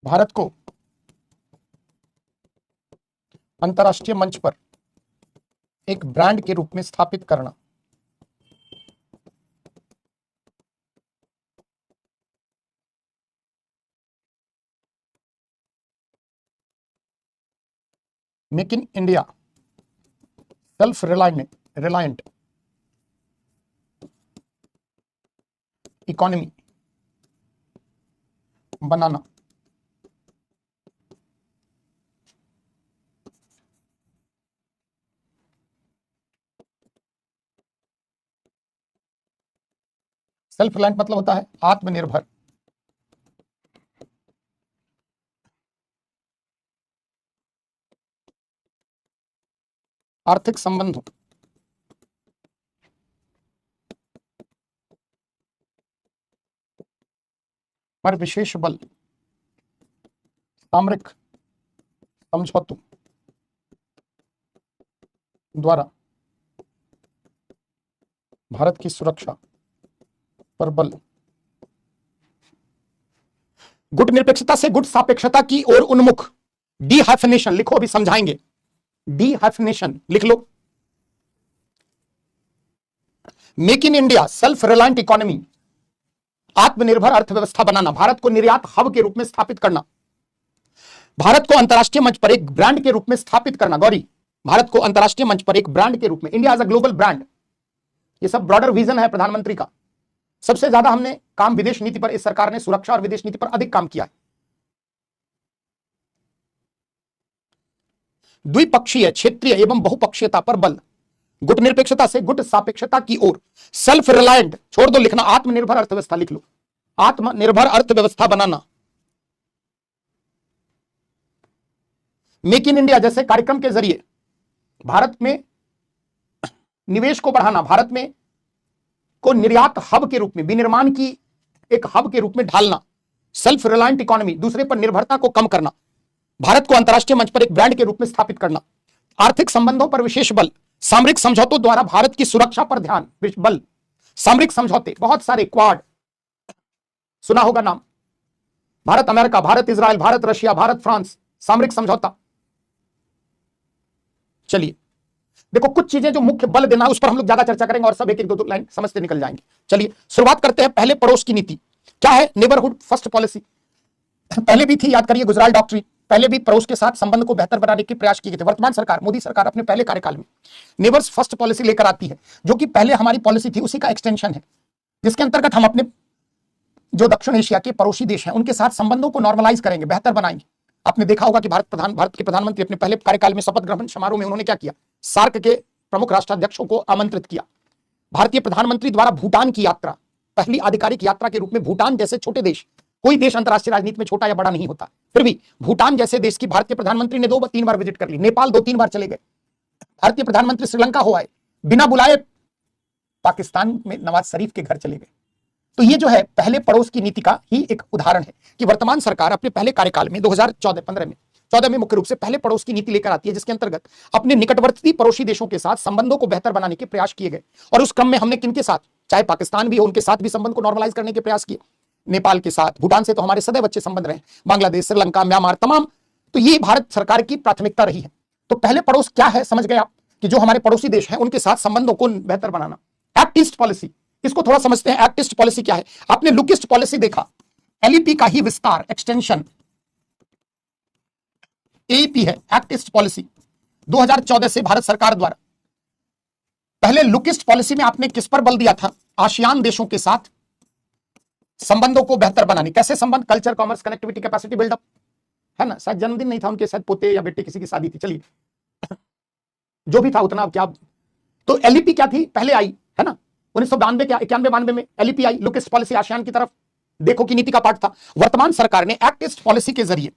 भारत को अंतर्राष्ट्रीय मंच पर एक ब्रांड के रूप में स्थापित करना। Make in India self reliant economy banana. Self reliant मतलब होता है आत्मनिर्भर। आर्थिक संबंधों पर विशेष बल सामरिक समझौतों द्वारा भारत की सुरक्षा पर बल। गुट निरपेक्षता से गुट सापेक्षता की ओर उन्मुख। डीहाइफिनेशन लिखो, अभी समझाएंगे। डीहाइफिनेशन लिख लो। Make in India self reliant economy, आत्मनिर्भर अर्थव्यवस्था बनाना, भारत को निर्यात हब के रूप में स्थापित करना, भारत को अंतरराष्ट्रीय मंच पर एक ब्रांड के रूप में स्थापित करना। गौरी, भारत को अंतरराष्ट्रीय मंच पर एक ब्रांड के रूप में, India as a global brand. ये सब ब्रॉडर विजन है प्रधानमंत्री का। सबसे ज्यादा हमने काम विदेश नीति पर, इस सरकार ने सुरक्षा और विदेश नीति पर अधिक काम किया है। द्विपक्षीय, क्षेत्रीय एवं बहुपक्षीयता पर बल। गुट निरपेक्षता से गुट सापेक्षता की ओर। सेल्फ रिलायंट छोड़ दो लिखना, आत्मनिर्भर अर्थव्यवस्था लिख लो, आत्मनिर्भर अर्थव्यवस्था बनाना। मेक इन इंडिया जैसे कार्यक्रम के जरिए भारत में निवेश को बढ़ाना, भारत में को निर्यात हब के रूप में, विनिर्माण की एक हब के रूप में ढालना। सेल्फ रिलायंट इकोनॉमी, दूसरे पर निर्भरता को कम करना, भारत को अंतरराष्ट्रीय मंच पर एक ब्रांड के रूप में स्थापित करना। आर्थिक संबंधों पर विशेष बल, सामरिक समझौतों द्वारा भारत की सुरक्षा पर ध्यान बल। सामरिक समझौते बहुत सारे, क्वाड सुना होगा नाम, Bharat America, Bharat Israel, Bharat Russia, Bharat France, सामरिक समझौता। चलिए देखो, कुछ चीजें जो मुख्य बल देना उस पर हम लोग ज्यादा चर्चा करेंगे और सब एक एक दो लाइन समझते निकल जाएंगे। चलिए शुरुआत करते हैं। पहले पड़ोस की नीति क्या है? Neighbourhood first policy. पहले भी थी, याद करिए, गुजराल डॉक्ट्रिन। पहले भी पड़ोस के साथ संबंध को बेहतर बनाने के प्रयास किए गए थे। वर्तमान सरकार, मोदी सरकार, अपने पहले कार्यकाल में नेबर्स फर्स्ट पॉलिसी लेकर आती है, जो कि पहले हमारी पॉलिसी थी उसी का एक्सटेंशन है, जिसके अंतर्गत हम अपने जो दक्षिण एशिया के पड़ोसी देश हैं उनके साथ संबंधों को नॉर्मलाइज करेंगे, बेहतर बनाएंगे। आपने देखा होगा कि भारत के प्रधानमंत्री अपने पहले कार्यकाल में शपथ ग्रहण समारोह में उन्होंने क्या किया? सार्क के प्रमुख राष्ट्राध्यक्षों को आमंत्रित किया। भारतीय प्रधानमंत्री द्वारा भूटान की यात्रा, पहली आधिकारिक यात्रा के रूप में भूटान जैसे छोटे देश, कोई देश अंतरराष्ट्रीय राजनीति में छोटा या बड़ा नहीं होता, फिर भी भूटान जैसे देश की भारतीय प्रधानमंत्री ने 2-3 बार विजिट कर ली। नेपाल 2-3 बार चले गए। भारतीय प्रधानमंत्री श्रीलंका हो आए, बिना बुलाए पाकिस्तान में नवाज शरीफ के घर चले गए। तो ये जो है पहले पड़ोस की नीति का ही एक उदाहरण है कि वर्तमान सरकार अपने पहले कार्यकाल में 2014 में मुख्य रूप से पहले पड़ोस की नीति लेकर आती है, जिसके अंतर्गत अपने निकटवर्ती पड़ोसी देशों के साथ संबंधों को बेहतर बनाने के प्रयास किए गए। और उस क्रम में हमने किनके साथ, चाहे पाकिस्तान भी हो, उनके साथ भी संबंध को नॉर्मलाइज करने के प्रयास किए। नेपाल के साथ, भूटान से तो हमारे सदैव अच्छे संबंध रहे, बांग्लादेश, श्रीलंका, म्यांमार, तमाम। तो ये भारत सरकार की प्राथमिकता रही है। तो पहले पड़ोस क्या है समझ गए आप, कि जो हमारे पड़ोसी देश हैं उनके साथ संबंधों को बेहतर बनाना। एक्ट ईस्ट पॉलिसी, इसको थोड़ा समझते हैं। एक्ट ईस्ट पॉलिसी क्या है? आपने लुक ईस्ट पॉलिसी देखा, एलईपी का ही विस्तार, एक्सटेंशन एईपी है। एक्ट ईस्ट पॉलिसी 2014 से भारत सरकार द्वारा। पहले लुक ईस्ट पॉलिसी में आपने किस पर बल दिया था? आसियान देशों के साथ संबंधों को बेहतर बनाने। कैसे संबंध? Culture, commerce, connectivity, capacity buildup, है ना। शायद जन्मदिन नहीं था उनके, शायद पोते या बेटे किसी की शादी थी, चलिए जो भी था उतना क्या। तो एलईपी क्या थी? पहले आई, है ना, 1992 क्या 91-92 में एलईपी आई, लुक ईस्ट पॉलिसी आसियान की तरफ देखो की नीति का पार्ट था। वर्तमान सरकार ने एक्ट ईस्ट पॉलिसी के जरिए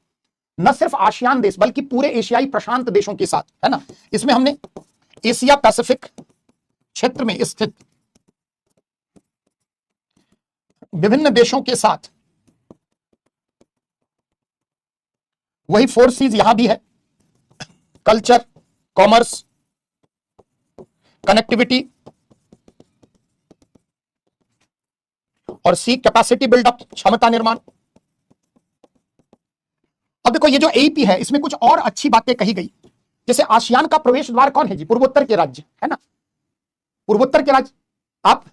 न सिर्फ आसियान देश बल्कि पूरे एशियाई प्रशांत देशों के साथ, है ना, इसमें हमने एशिया पैसिफिक क्षेत्र में स्थित विभिन्न देशों के साथ, वही 4 C's यहां भी है, कल्चर, कॉमर्स, कनेक्टिविटी और सी कैपेसिटी बिल्डअप, क्षमता निर्माण। अब देखो ये जो एईपी है इसमें कुछ और अच्छी बातें कही गई, जैसे आसियान का प्रवेश द्वार कौन है जी? पूर्वोत्तर के राज्य, है ना, पूर्वोत्तर के राज्य। आप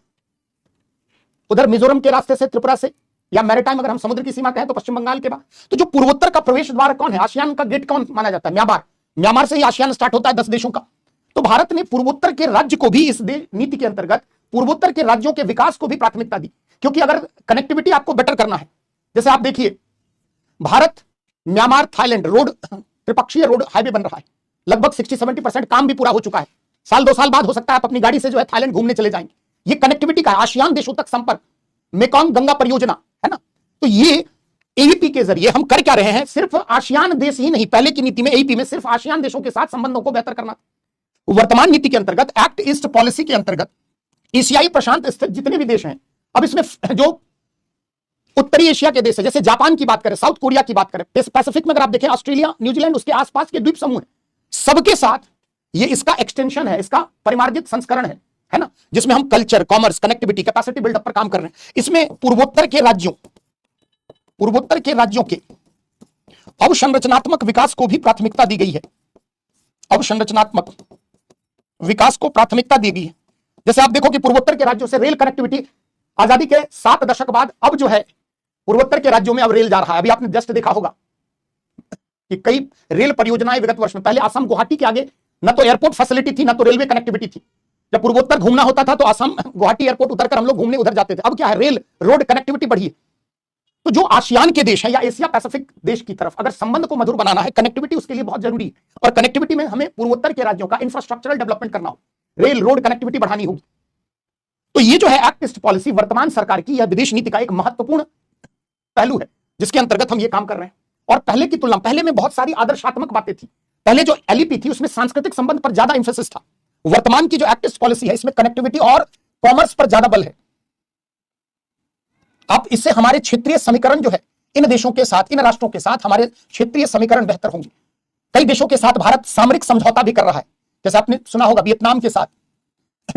उधर मिजोरम के रास्ते से, त्रिपुरा से, या मैरीटाइम अगर हम समुद्र की सीमा कहें तो पश्चिम बंगाल के बाद, तो जो पूर्वोत्तर का प्रवेश द्वार कौन है? आसियान का गेट कौन माना जाता है? म्यांमार। म्यांमार से ही आसियान स्टार्ट होता है 10 देशों का। तो भारत ने पूर्वोत्तर के राज्य को भी इस नीति के अंतर्गत पूर्वोत्तर के राज्यों के विकास को भी प्राथमिकता दी, क्योंकि अगर कनेक्टिविटी आपको बेटर करना है, जैसे आप देखिए भारत म्यांमार थाईलैंड रोड त्रिपक्षीय रोड हाईवे बन रहा है, लगभग 60-70% काम भी पूरा हो चुका है। साल 2 साल बाद हो सकता है आप अपनी गाड़ी से जो है थाईलैंड घूमने चले जाएंगे। ये कनेक्टिविटी का आसियान देशों तक संपर्क, मेकॉन्ग गंगा परियोजना है ना। तो ये एईपी के जरिए हम कर क्या रहे हैं, सिर्फ आसियान देश ही नहीं, पहले की नीति में एईपी में सिर्फ आसियान देशों के साथ संबंधों को बेहतर करना। वर्तमान नीति के अंतर्गत एक्ट ईस्ट पॉलिसी के अंतर्गत एशियाई प्रशांत स्थित जितने भी देश हैं, अब इसमें जो उत्तरी एशिया के देश है, जैसे जापान की बात करें, साउथ कोरिया की बात करें, पैसिफिक में अगर आप देखें ऑस्ट्रेलिया, न्यूजीलैंड, उसके आसपास के द्वीप समूह है, सबके साथ ये इसका एक्सटेंशन है, इसका परिमार्जित संस्करण है ना, जिसमें हम culture, commerce, connectivity, capacity buildup पर काम कर रहे हैं। इसमें पूर्वोत्तर के राज्यों के अवसंरचनात्मक विकास को भी प्राथमिकता दी गई है। अवसंरचनात्मक विकास को प्राथमिकता दी गई है। जैसे आप देखो कि पूर्वोत्तर के राज्यों से रेल कनेक्टिविटी आजादी के 7 दशक बाद अब जो है पूर्वोत्तर के राज्यों में अब रेल जा रहा है। अभी आपने जस्ट देखा होगा कि कई रेल परियोजनाएं विगत वर्ष में, पहले असम गुवाहाटी के आगे न तो एयरपोर्ट फैसिलिटी थी, न तो रेलवे कनेक्टिविटी थी। जब पूर्वोत्तर घूमना होता था तो असम गुवाहाटी एयरपोर्ट उतरकर हम लोग घूमने उधर जाते थे। अब क्या है, रेल रोड कनेक्टिविटी बढ़ी है। तो जो आसियान के देश है या एशिया पैसिफिक देश की तरफ अगर संबंध को मधुर बनाना है, कनेक्टिविटी उसके लिए बहुत जरूरी है। और कनेक्टिविटी में हमें पूर्वोत्तर के राज्यों का इंफ्रास्ट्रक्चरल डेवलपमेंट करना हो, रेल रोड कनेक्टिविटी बढ़ानी होगी। तो ये जो है एक्ट ईस्ट पॉलिसी वर्तमान सरकार की, यह विदेश नीति का एक महत्वपूर्ण पहलू है जिसके अंतर्गत हम ये काम कर रहे हैं। और पहले की तुलना, पहले में बहुत सारी आदर्शात्मक बातें थी, पहले जो एलईपी थी उसमें सांस्कृतिक संबंध पर ज्यादा इंफोसिस था। वर्तमान की जो एक्ट ईस्ट पॉलिसी है इसमें कनेक्टिविटी और कॉमर्स पर ज्यादा बल है। अब इससे हमारे क्षेत्रीय समीकरण जो है इन देशों के साथ, इन राष्ट्रों के साथ हमारे क्षेत्रीय समीकरण बेहतर होंगे। कई देशों के साथ भारत सामरिक समझौता भी कर रहा है, जैसे आपने सुना होगा वियतनाम के साथ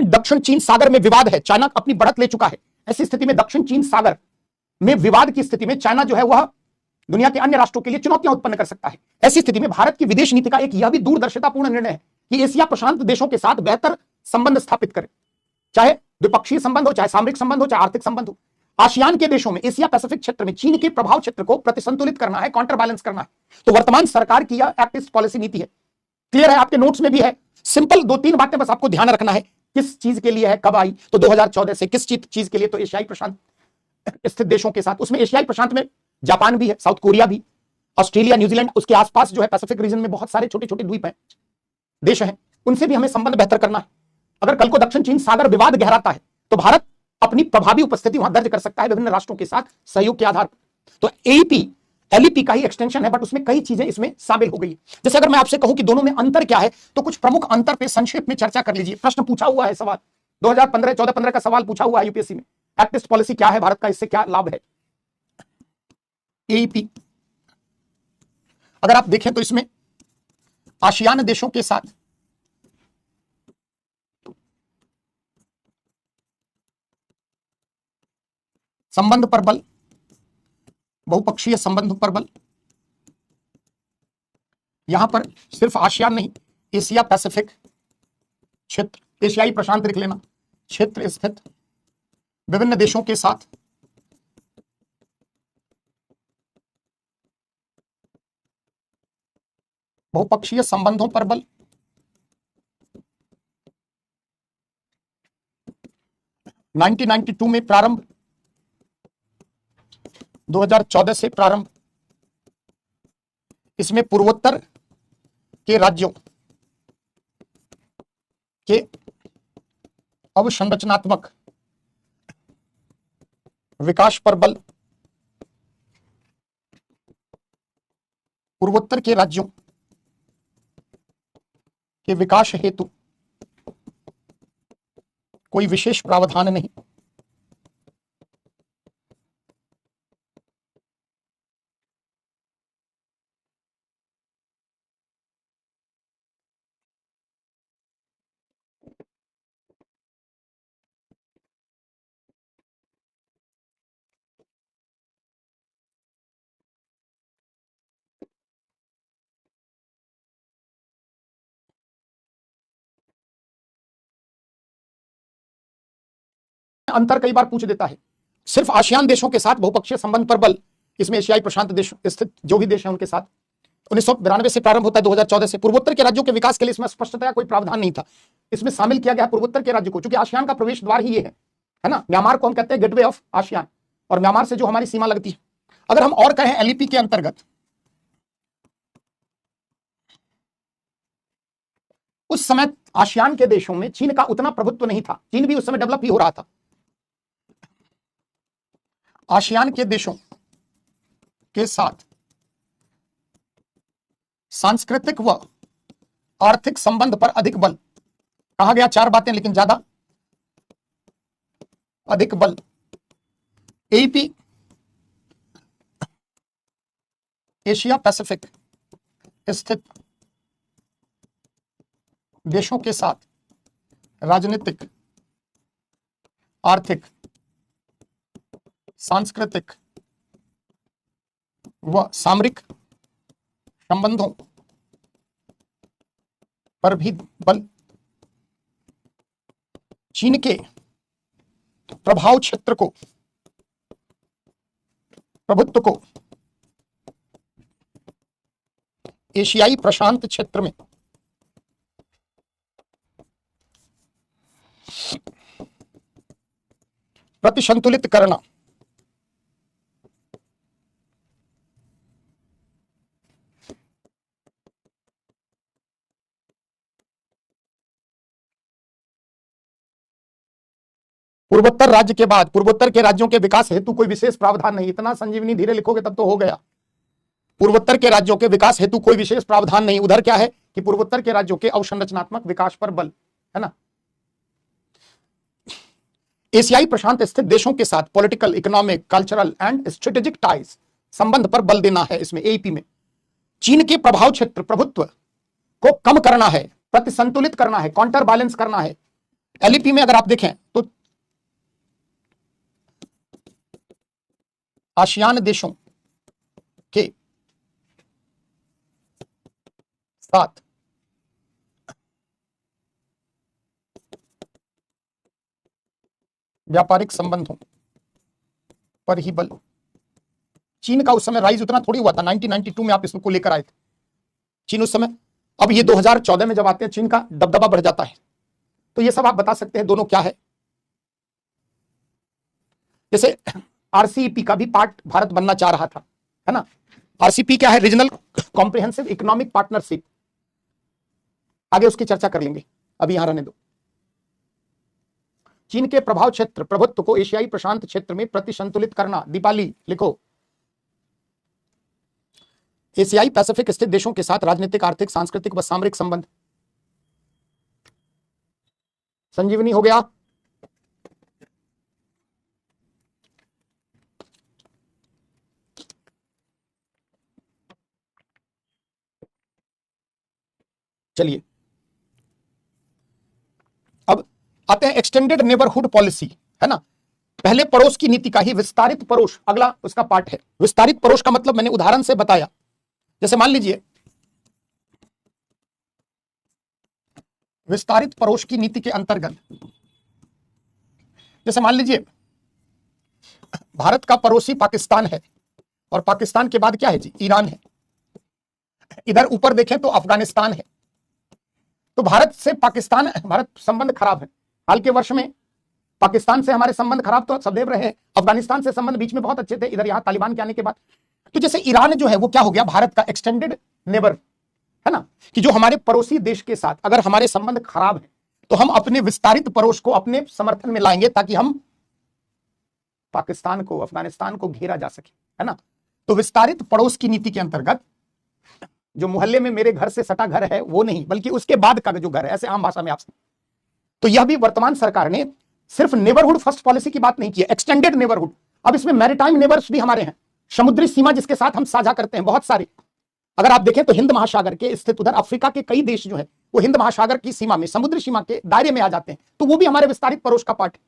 दक्षिण चीन सागर में विवाद है, चाइना अपनी बढ़त ले चुका है। ऐसी स्थिति में दक्षिण चीन सागर में विवाद की स्थिति में चाइना जो है वह दुनिया के अन्य राष्ट्रों के लिए चुनौतियां उत्पन्न कर सकता है। ऐसी स्थिति में भारत की विदेश नीति का एक यह भी दूरदर्शितापूर्ण निर्णय है कि एशिया प्रशांत देशों के साथ बेहतर संबंध स्थापित करें, चाहे द्विपक्षीय संबंध हो, चाहे सामरिक संबंध हो, चाहे आर्थिक संबंध हो। आसियान के देशों में एशिया पैसिफिक क्षेत्र में चीन के प्रभाव क्षेत्र को प्रतिसंतुलित करना है, काउंटर बैलेंस करना है। तो वर्तमान सरकार की यह एक्ट ईस्ट पॉलिसी नीति है। क्लियर है, आपके नोट्स में भी है। सिंपल 2-3 बातें बस आपको ध्यान रखना है, किस चीज के लिए है, कब आई, तो 2014 से, किस चीज के लिए, तो एशियाई प्रशांत स्थित देशों के साथ। उसमें एशियाई प्रशांत में जापान भी है, साउथ कोरिया भी, ऑस्ट्रेलिया, न्यूजीलैंड, उसके आसपास जो है पैसिफिक रीजन में बहुत सारे छोटे छोटे द्वीप हैं, देश हैं, उनसे भी हमें संबंध बेहतर करना है। अगर कल को दक्षिण चीन सागर विवाद गहराता है तो भारत अपनी प्रभावी उपस्थिति वहां दर्ज कर सकता है विभिन्न राष्ट्रों के साथ सहयोग के आधार पर। तो एईपी एलईपी का ही एक्सटेंशन है, बट उसमें कई चीजें इसमें शामिल हो गई है। जैसे अगर मैं आपसे कहूं कि दोनों में अंतर क्या है, तो कुछ प्रमुख अंतर पे संक्षेप में चर्चा कर लीजिए। प्रश्न पूछा हुआ है, सवाल 2014-15 का सवाल पूछा हुआ है यूपीएससी में। एक्ट ईस्ट पॉलिसी क्या है भारत का, इससे क्या लाभ है। एईपी अगर आप देखें तो इसमें आसियान देशों के साथ संबंध पर बल, बहुपक्षीय संबंध पर बल। यहां पर सिर्फ आसियान नहीं, एशिया पैसिफिक क्षेत्र, एशियाई प्रशांत लिख लेना, क्षेत्र स्थित विभिन्न देशों के साथ बहुपक्षीय संबंधों पर बल। 1992 में प्रारंभ, 2014 से प्रारंभ। इसमें पूर्वोत्तर के राज्यों के अवसंरचनात्मक विकास पर बल, पूर्वोत्तर के राज्यों के विकास हेतु कोई विशेष प्रावधान नहीं। अंतर कई बार पूछ देता है, सिर्फ आसियान देशों के साथ बहुपक्षीय संबंध पर बल, इसमें एशियाई प्रशांत देश स्थित जो भी देश हैं उनके साथ 1992 से प्रारंभ होता है, 2014 से। पूर्वोत्तर के राज्यों के विकास के लिए इसमें स्पष्टतया कोई प्रावधान नहीं था। इसमें शामिल किया गया पूर्वोत्तर के राज्य को, क्योंकि आसियान का प्रवेश द्वार ही ये है ना। म्यांमार को हम कहते हैं गेटवे ऑफ आसियान, और म्यांमार से जो हमारी सीमा लगती है। अगर हम और कहें एलईपी के अंतर्गत, उस समय आसियान के देशों में चीन का उतना प्रभुत्व नहीं था, चीन भी उस समय डेवलप ही हो रहा था। आसियान के देशों के साथ सांस्कृतिक व आर्थिक संबंध पर अधिक बल, कहा गया 4 बातें लेकिन ज्यादा, अधिक बल। एपी एशिया पैसिफिक स्थित देशों के साथ राजनीतिक, आर्थिक, सांस्कृतिक व सामरिक संबंधों पर भी बल। चीन के प्रभाव क्षेत्र को, प्रभुत्व को एशियाई प्रशांत क्षेत्र में प्रतिसंतुलित करना, पूर्वोत्तर राज्य के बाद पूर्वोत्तर के राज्यों के विकास हेतु कोई विशेष प्रावधान नहीं। इतना संजीवनी धीरे लिखोगे तब तो हो गया। पूर्वोत्तर के राज्यों के विकास हेतु कोई विशेष प्रावधान नहीं। उधर क्या है कि पूर्वोत्तर के राज्यों के अवसंरचनात्मक विकास पर बल, है ना। एशियाई प्रशांत स्थित देशों के साथ political, economic, cultural and strategic ties, संबंध पर बल देना है। इसमें एईपी में चीन के प्रभाव क्षेत्र, प्रभुत्व को कम करना है, प्रतिसंतुलित करना है, काउंटर बैलेंस करना है। एलईपी में अगर आप देखें तो आसियान देशों के साथ व्यापारिक संबंधों पर ही बल। चीन का उस समय राइज उतना थोड़ी हुआ था, 1992 में आप इसको लेकर आए थे चीन उस समय। अब ये 2014 में जब आते हैं चीन का दबदबा बढ़ जाता है। तो ये सब आप बता सकते हैं दोनों क्या है। जैसे आरसीईपी का भी पार्ट भारत बनना चाह रहा था, है ना। आरसीपी क्या है? Regional comprehensive economic partnership. आगे उसकी चर्चा कर लेंगे, अभी यहां रहने दो। चीन के प्रभाव क्षेत्र, प्रभुत्व को एशियाई प्रशांत क्षेत्र में प्रतिसंतुलित करना। दीपाली लिखो। एशियाई पैसिफिक स्थित देशों के साथ राजनीतिक, आर्थिक, सांस्कृतिक व सामरिक संबंध। संजीवनी हो गया। चलिए अब आते हैं एक्सटेंडेड नेबरहुड पॉलिसी, है ना। पहले पड़ोस की नीति का ही विस्तारित पड़ोस अगला उसका पार्ट है। विस्तारित पड़ोस का मतलब मैंने उदाहरण से बताया। जैसे मान लीजिए विस्तारित पड़ोस की नीति के अंतर्गत, जैसे मान लीजिए भारत का पड़ोसी पाकिस्तान है, और पाकिस्तान के बाद क्या है जी? ईरान है। इधर ऊपर देखें तो अफगानिस्तान है। तो भारत से पाकिस्तान, भारत संबंध खराब है। हाल के वर्ष में पाकिस्तान से हमारे संबंध खराब तो सदैव रहे। अफगानिस्तान से संबंध बीच में बहुत अच्छे थे, इधर यहां तालिबान के आने के बाद। तो जैसे ईरान जो है वो क्या हो गया? भारत का एक्सटेंडेड नेबर, है ना। कि जो हमारे पड़ोसी देश के साथ अगर हमारे संबंध खराब है तो हम अपने विस्तारित पड़ोस को अपने समर्थन में लाएंगे, ताकि हम पाकिस्तान को, अफगानिस्तान को घेरा जा सके, है ना। तो विस्तारित पड़ोस की नीति के अंतर्गत जो मोहल्ले में मेरे घर से सटा घर है वो नहीं, बल्कि उसके बाद का जो घर है, ऐसे आम भाषा में आपसे। तो यह भी वर्तमान सरकार ने सिर्फ नेबरहुड फर्स्ट पॉलिसी की बात नहीं की है, एक्सटेंडेड नेबरहुड। अब इसमें मैरीटाइम नेबर्स भी हमारे हैं, समुद्री सीमा जिसके साथ हम साझा करते हैं बहुत सारे। अगर आप देखें तो हिंद महासागर के स्थित उधर अफ्रीका के कई देश जो है वो हिंद महासागर की सीमा में, समुद्री सीमा के दायरे में आ जाते हैं। तो वो भी हमारे विस्तारित पड़ोस का पार्ट है।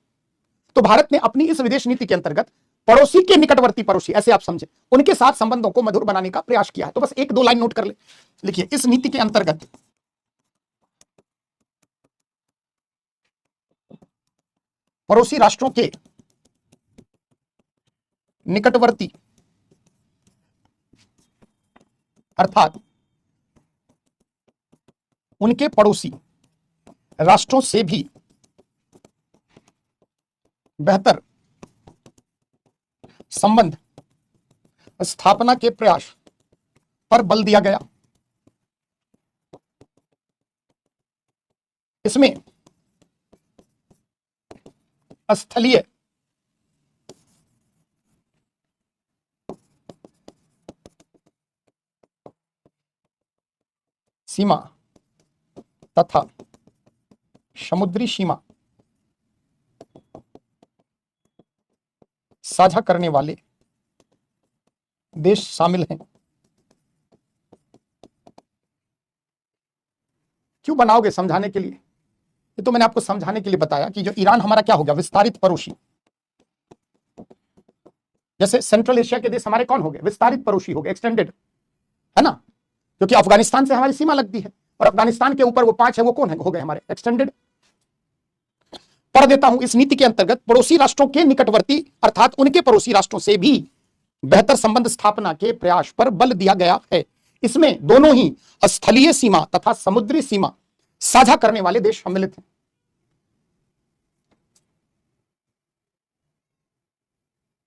तो भारत ने अपनी इस विदेश नीति के अंतर्गत पड़ोसी के निकटवर्ती पड़ोसी, ऐसे आप समझे, उनके साथ संबंधों को मधुर बनाने का प्रयास किया है। तो बस 1-2 लाइन नोट कर ले, लिखिए। इस नीति के अंतर्गत पड़ोसी राष्ट्रों के निकटवर्ती अर्थात उनके पड़ोसी राष्ट्रों से भी बेहतर संबंध स्थापना के प्रयास पर बल दिया गया। इसमें स्थलीय सीमा तथा समुद्री सीमा साझा करने वाले देश शामिल हैं। क्यों बनाओगे? समझाने के लिए। ये तो मैंने आपको समझाने के लिए बताया कि जो ईरान हमारा क्या हो गया, विस्तारित पड़ोसी। जैसे सेंट्रल एशिया के देश हमारे कौन हो गए? विस्तारित पड़ोसी हो गए, एक्सटेंडेड, है ना, क्योंकि अफगानिस्तान से हमारी सीमा लगती है और अफगानिस्तान के ऊपर वो 5 है, वो कौन है? हो गए हमारे एक्सटेंडेड। पढ़ देता हूं। इस नीति के अंतर्गत पड़ोसी राष्ट्रों के निकटवर्ती अर्थात उनके पड़ोसी राष्ट्रों से भी बेहतर संबंध स्थापना के प्रयास पर बल दिया गया है। इसमें दोनों ही स्थलीय सीमा तथा समुद्री सीमा साझा करने वाले देश सम्मिलित हैं।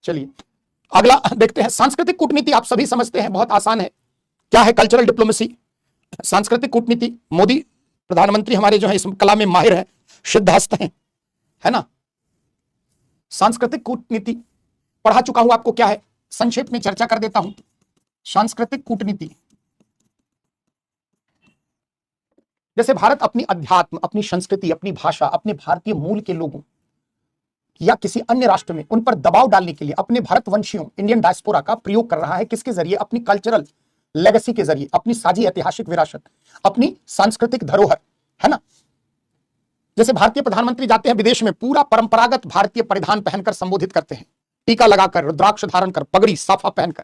चलिए अगला देखते हैं। सांस्कृतिक कूटनीति आप सभी समझते हैं, बहुत आसान है। क्या है कल्चरल डिप्लोमेसी? सांस्कृतिक कूटनीति, मोदी प्रधानमंत्री हमारे जो है इस कला में माहिर है, सिद्धहस्त हैं, है ना। सांस्कृतिक कूटनीति पढ़ा चुका हूं आपको, क्या है संक्षेप में चर्चा कर देता हूं। सांस्कृतिक कूटनीति जैसे भारत अपनी अध्यात्म, अपनी संस्कृति, अपनी भाषा, अपने भारतीय मूल के लोगों या किसी अन्य राष्ट्र में उन पर दबाव डालने के लिए अपने भारतवंशियों, इंडियन डायस्पोरा का प्रयोग कर रहा है। किसके जरिए? अपनी कल्चरल लेगेसी के जरिए, अपनी साझी ऐतिहासिक विरासत, अपनी सांस्कृतिक धरोहर, है ना। जैसे भारतीय प्रधानमंत्री जाते हैं विदेश में, पूरा परंपरागत भारतीय परिधान पहनकर संबोधित करते हैं, टीका लगाकर, रुद्राक्ष धारण कर, पगड़ी साफा पहनकर।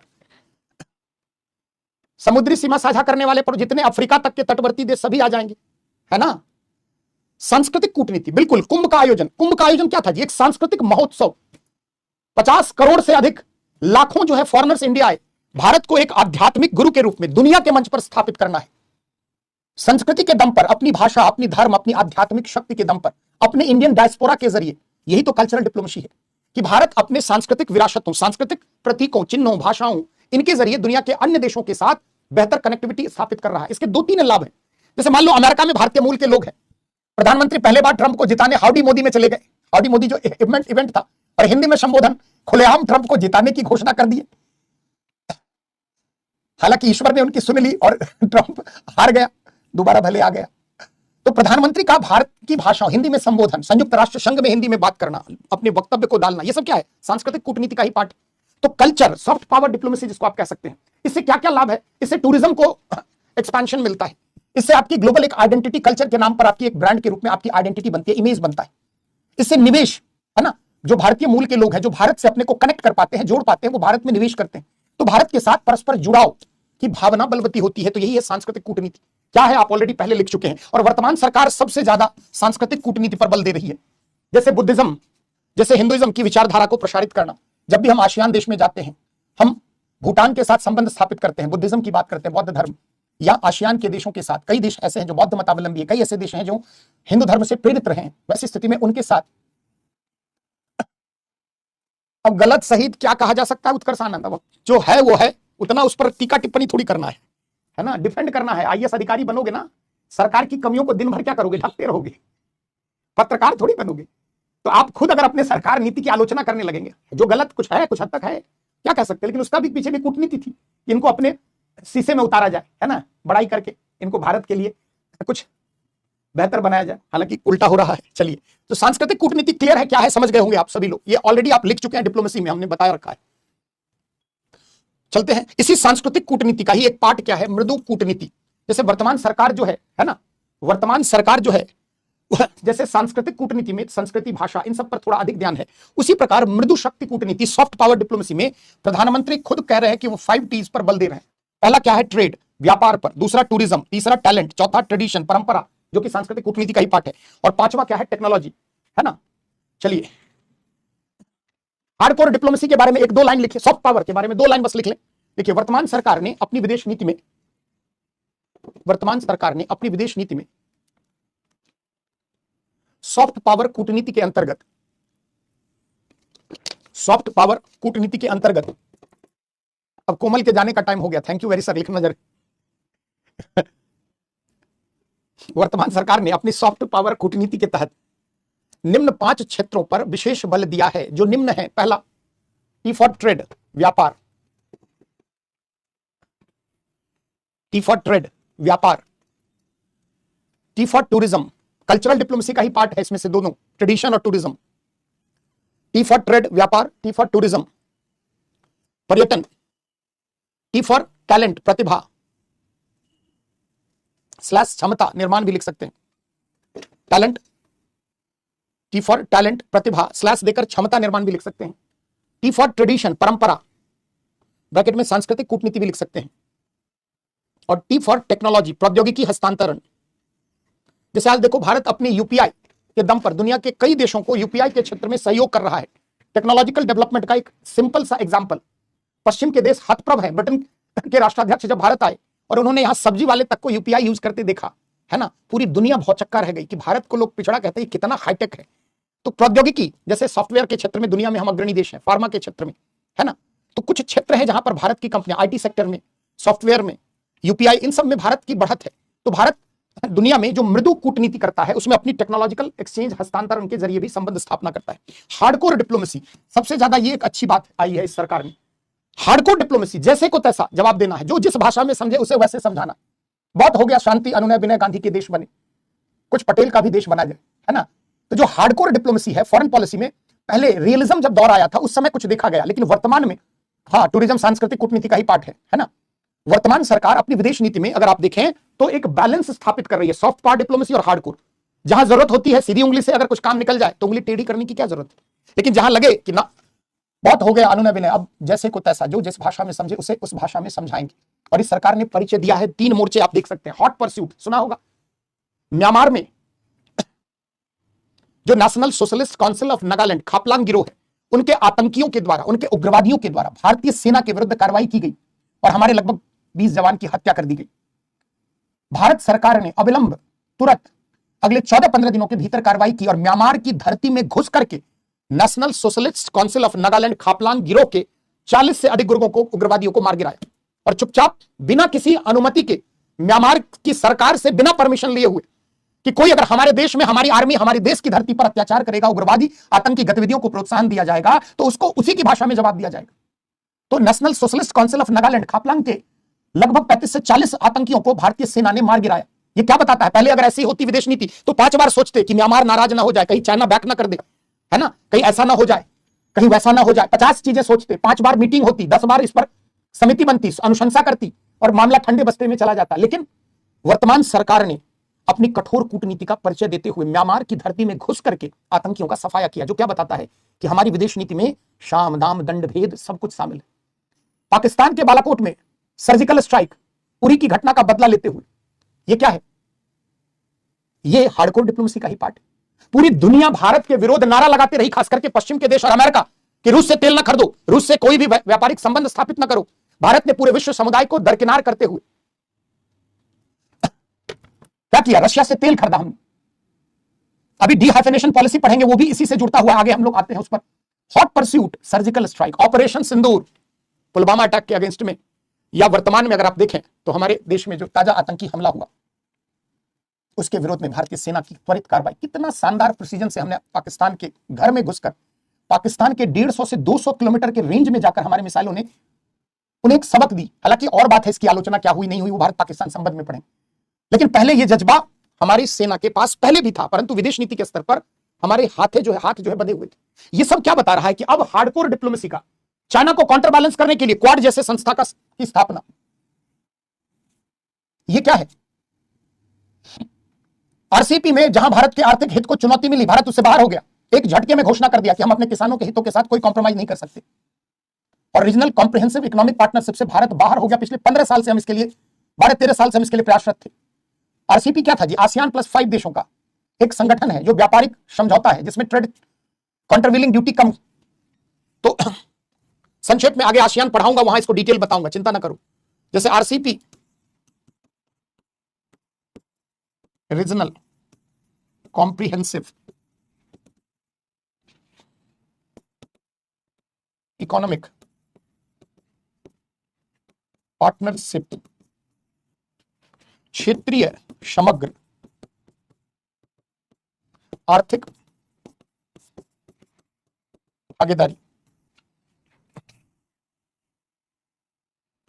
समुद्री सीमा साझा करने वाले पर जितने अफ्रीका तक के तटवर्ती देश सभी आ जाएंगे, है ना। सांस्कृतिक कूटनीति, बिल्कुल। कुंभ का आयोजन क्या था जी? एक सांस्कृतिक महोत्सव। 50 करोड़ से अधिक, लाखों जो है फॉरेनर्स इंडिया आए। भारत को एक आध्यात्मिक गुरु के रूप में दुनिया के मंच पर स्थापित करना है। संस्कृति के दम पर, अपनी भाषा, अपनी धर्म, अपनी आध्यात्मिक शक्ति के दम पर, अपने इंडियन डायस्पोरा के जरिए। यही तो कल्चरल डिप्लोमेसी है कि भारत अपने सांस्कृतिक विरासतों, सांस्कृतिक प्रतीकों, चिन्हों, भाषाओं, इनके जरिए दुनिया के अन्य देशों के साथ बेहतर कनेक्टिविटी स्थापित कर रहा है। इसके 2-3 लाभ हैं। जैसे मान लो अमेरिका में भारतीय मूल के लोग हैं, प्रधानमंत्री पहले बार ट्रंप को जिताने हाउडी मोदी में चले गए। हाउडी मोदी जो इवेंट था और हिंदी में संबोधन, खुलेआम ट्रंप को जिताने की घोषणा कर दी। हालांकि ईश्वर ने उनकी सुन ली और ट्रंप हार गया, दोबारा भले आ गया। तो प्रधानमंत्री का भारत की भाषा, हिंदी में संबोधन, संयुक्त राष्ट्र संघ में हिंदी में बात करना, अपने वक्तव्य को डालना, ये सब क्या है? सांस्कृतिक कूटनीति का ही पार्ट। तो कल्चर, सॉफ्ट पावर डिप्लोमेसी जिसको आप कह सकते हैं, इससे क्या क्या लाभ है? इससे टूरिज्म को एक्सपेंशन मिलता है। इससे आपकी ग्लोबल एक आइडेंटिटी, कल्चर के नाम पर आपकी एक ब्रांड के रूप में आपकी आइडेंटिटी बनती है, इमेज बनता है। इससे निवेश, है ना, जो भारतीय मूल के लोग हैं, जो भारत से अपने को कनेक्ट कर पाते हैं, जोड़ पाते हैं, वो भारत में निवेश करते हैं। तो भारत के साथ परस्पर जुड़ाव की भावना बलवती होती है। तो यही है सांस्कृतिक कूटनीति। क्या है आप ऑलरेडी पहले लिख चुके हैं। और वर्तमान सरकार सबसे ज्यादा सांस्कृतिक कूटनीति पर बल दे रही है। जैसे बुद्धिज्म, जैसे हिंदुइज्म की विचारधारा को प्रसारित करना। जब भी हम आसियान देश में जाते हैं, हम भूटान के साथ संबंध स्थापित करते हैं, बुद्धिज्म की बात करते हैं, बौद्ध धर्म, या आसियान के देशों के साथ। कई देश ऐसे हैं जो बौद्ध मतावलंबी है, कई ऐसे देश हैं जो हिंदू धर्म से प्रेरित रहे हैं। वैसी स्थिति में उनके साथ अब गलत सही क्या कहा जा सकता है? उत्कर्ष आनंद, अब जो है वो है, उतना उस पर टीका टिप्पणी थोड़ी करना है ना, डिफेंड करना है। आईएएस अधिकारी बनोगे ना, सरकार की कमियों को दिन भर क्या करोगे? ढकते रहोगे, पत्रकार थोड़ी बनोगे। तो आप खुद अगर अपने सरकार नीति की आलोचना करने लगेंगे, जो गलत कुछ है, कुछ हद तक है, क्या कह सकते हैं, लेकिन उसका भी पीछे भी कूटनीति थी। इनको अपने शीशे में उतारा जाए, है ना, बड़ाई करके इनको भारत के लिए कुछ बेहतर बनाया जाए, हालांकि उल्टा हो रहा है। चलिए, तो सांस्कृतिक कूटनीति क्लियर है क्या है, समझ गए होंगे आप सभी लोग। ये ऑलरेडी आप लिख चुके हैं, डिप्लोमेसी में हमने बताया रखा है। चलते हैं, इसी सांस्कृतिक कूटनीति का ही एक पार्ट क्या है, मृदु कूटनीति। जैसे वर्तमान सरकार जो है ना, वर्तमान सरकार जो है, जैसे सांस्कृतिक कूटनीति में संस्कृति, भाषा, इन सब पर थोड़ा अधिक ध्यान है, उसी प्रकार मृदु शक्ति कूटनीति, सॉफ्ट पावर डिप्लोमेसी में प्रधानमंत्री खुद कह रहे हैं कि वो 5 T's पर बल दे रहे हैं। पहला क्या है? ट्रेड, व्यापार पर। दूसरा टूरिज्म, तीसरा टैलेंट, चौथा ट्रेडिशन, परंपरा, जो कि सांस्कृतिक कूटनीति का ही पार्ट है। और पांचवा क्या है? टेक्नोलॉजी, है ना। चलिए, हार्डकोर डिप्लोमेसी के बारे में 1-2 लाइन लिखिए, सॉफ्ट पावर के बारे में 2 लाइन बस लिख लें। देखिए, वर्तमान सरकार ने अपनी विदेश नीति में वर्तमान सरकार ने अपनी विदेश नीति में सॉफ्ट पावर कूटनीति के अंतर्गत अब कोमल के जाने का टाइम हो गया, थैंक यू वेरी सर, लिखना जरूर। वर्तमान सरकार ने अपनी सॉफ्ट पावर कूटनीति के तहत निम्न 5 क्षेत्रों पर विशेष बल दिया है, जो निम्न है। पहला, टी फॉर ट्रेड, व्यापार। टी फॉर ट्रेड, व्यापार। T for tourism, cultural diplomacy का ही पार्ट है इसमें से, दोनों, ट्रेडिशन और टूरिज्म। टी फॉर ट्रेड, व्यापार। टी फॉर टूरिज्म, पर्यटन। T for talent, Pratibha slash क्षमता, निर्माण भी लिख सकते हैं, talent. T for talent, Pratibha slash देकर क्षमता निर्माण भी लिख सकते हैं। टी फॉर ट्रेडिशन, परंपरा, ब्रैकेट में सांस्कृतिक कूटनीति भी लिख सकते हैं। और टी फॉर टेक्नोलॉजी, प्रौद्योगिकी हस्तांतरण। जैसे आज देखो, भारत अपनी यूपीआई के दम पर दुनिया के कई देशों को यूपीआई के क्षेत्र में सहयोग कर रहा है। टेक्नोलॉजिकल डेवलपमेंट का एक सिंपल सा एग्जांपल, पश्चिम के देश हतप्रभ है। ब्रिटेन के राष्ट्राध्यक्ष जब भारत आए और उन्होंने यहां सब्जी वाले तक को यूपीआई यूज करते देखा, है ना, पूरी दुनिया भौचक्का रह गई कि भारत को लोग पिछड़ा कहते हैं, कितना हाईटेक है। तो प्रौद्योगिकी, जैसे सॉफ्टवेयर के क्षेत्र में दुनिया में हम अग्रणी देश हैं, फार्मा के क्षेत्र में, है ना, तो कुछ क्षेत्र है जहां पर भारत की कंपनियां, आईटी सेक्टर में, सॉफ्टवेयर में, यूपीआई, इन सब में भारत की बढ़त है। तो भारत दुनिया में जो मृदु कूटनीति करता है, उसमें अपनी टेक्नोलॉजिकल एक्सचेंज, हस्तांतरण के जरिए भी संबंध स्थापना करता है। हार्डकोर डिप्लोमेसी, सबसे ज्यादा ये एक अच्छी बात आई है इस सरकार में। हार्डकोर डिप्लोमेसी, जैसे को तैसा जवाब देना है, जो जिस भाषा में समझे उसे वैसे समझाना। बहुत हो गया शांति, अनुनय विनय गांधी के देश बने, कुछ पटेल का भी देश बना जाए, है ना। तो जो हार्डकोर डिप्लोमेसी है फॉरेन पॉलिसी में, पहले रियलिज्म जब दौर आया था उस समय कुछ देखा गया, लेकिन वर्तमान में, हाँ, टूरिज्म सांस्कृतिक कूटनीति का ही पार्ट है ना। वर्तमान सरकार अपनी विदेश नीति में अगर आप देखें तो एक बैलेंस स्थापित कर रही है, सॉफ्ट पावर डिप्लोमेसी और हार्डकोर। जहां जरूरत होती है सीधी उंगली से अगर कुछ काम निकल जाए तो उंगली टेढ़ी करने की क्या जरूरत है, लेकिन जहां लगे कि ना बहुत हो गया अनुनय विनय, अब जैसे को तैसा, जो जिस भाषा में समझे उसे उस भाषा में समझाएंगे। और इस सरकार ने परिचय दिया है 3 मोर्चे, आप देख सकते हैं। हॉट परस्यूट सुना होगा, म्यांमार में जो national socialist council of Nagaland, Khaplang गिरोह है, उनके आतंकियों के द्वारा, उनके उग्रवादियों के द्वारा भारतीय सेना के विरुद्ध कार्रवाई की गई और हमारे लगभग 20 जवान की हत्या कर दी गई। भारत सरकार ने अविलंब तुरंत अगले 14-15 दिनों के भीतर कार्रवाई की और म्यांमार की धरती में घुस करके national socialist council of Nagaland Khaplang गिरोह के 40 से अधिक गुर्गों को, उग्रवादियों को मार गिराया। और चुपचाप बिना किसी अनुमति के, म्यांमार की सरकार से बिना परमिशन लिए हुए, कि कोई अगर हमारे देश में, हमारी आर्मी हमारे देश की धरती पर अत्याचार करेगा, उग्रवादी आतंकी गतिविधियों को प्रोत्साहन दिया जाएगा, तो उसको उसी की भाषा में जवाब दिया जाएगा। तो national socialist council of Nagaland Khaplang के लगभग 35 से 40 आतंकियों को भारतीय सेना ने मार गिराया। ये क्या बताता है? पहले अगर ऐसी होती विदेश नीति तो 5 बार सोचते कि म्यांमार नाराज ना हो जाए, कहीं चाइना बैक ना कर दे, है ना, कहीं ऐसा ना हो जाए, कहीं वैसा ना हो जाए, 50 चीजें सोचते, 5 बार मीटिंग होती, 10 बार इस पर समिति बनती, अनुशंसा करती और मामला ठंडे बस्ते में चला जाता। लेकिन वर्तमान सरकार ने अपनी कठोर कूटनीति का परिचय देते हुए म्यांमार की धरती में घुस करके आतंकियों का सफाया किया, जो क्या बताता है कि हमारी विदेश नीति में शाम दाम दंड भेद सब कुछ शामिल है। पाकिस्तान के बालाकोट में सर्जिकल स्ट्राइक, उरी की घटना का बदला लेते हुए, ये क्या है? ये हार्डकोर डिप्लोमेसी का ही पार्ट है। पूरी दुनिया भारत के विरोध नारा लगाते रही, खास करके पश्चिम के देश और अमेरिका, कि रूस से तेल ना खरीदो, रूस से कोई भी व्यापारिक संबंध स्थापित ना करो। भारत ने पूरे विश्व समुदाय को दरकिनार करते हुए क्या किया? रशिया से तेल खरीदा हमने। अभी डीहाइफेनेशन पॉलिसी पढ़ेंगे, वो भी इसी से जुड़ता हुआ, आगे हम लोग आते हैं उस पर। Hot pursuit, surgical strike, operation Sindoor, Pulwama attack के अगेंस्ट में, या वर्तमान में अगर आप देखें तो हमारे देश में जो ताजा आतंकी हमला हुआ उसके विरोध में भारतीय सेना की त्वरित कार्रवाई। कितना शानदार प्रिसीजन से हमने पाकिस्तान के घर में घुसकर, पाकिस्तान के 150 से 200 किलोमीटर के रेंज में जाकर हमारे मिसाइलों ने उन्हें एक सबक दी। हालांकि और बात है इसकी आलोचना क्या हुई नहीं हुई, वो भारत पाकिस्तान संबंध में पढ़ेंगे, लेकिन पहले यह जज्बा हमारी सेना के पास पहले भी था, परंतु विदेश नीति के स्तर पर हमारे हाथ जो है बंधे हुए थे। ये सब क्या बता रहा है कि अब हार्डकोर डिप्लोमेसी का, चाइना को काउंटर बैलेंस करने के लिए क्वाड जैसे संस्था की स्थापना, ये क्या है? आरसीपी में जहां भारत के आर्थिक हित को चुनौती मिली, भारत उससे बाहर हो गया। एक झटके में घोषणा कर दिया कि हम अपने किसानों के हितों के साथ कोई कॉम्प्रोमाइज नहीं कर सकते, और रीजनल कॉम्प्रिहेंसिव इकोनॉमिक पार्टनरशिप से भारत बाहर हो गया। पिछले 15 साल से हम इसके लिए, 12-13 साल से हम इसके लिए प्रयासरत थे। आरसीपी क्या था जी? आसियान प्लस 5 देशों का एक संगठन है जो व्यापारिक समझौता है, जिसमें ट्रेड काउंटरवीलिंग ड्यूटी कम। तो संक्षेप में आगे आसियान पढ़ाऊंगा, वहां इसको डिटेल बताऊंगा, चिंता ना करो। जैसे RCP regional comprehensive economic partnership, क्षेत्रीय समग्र आर्थिक भागीदारी।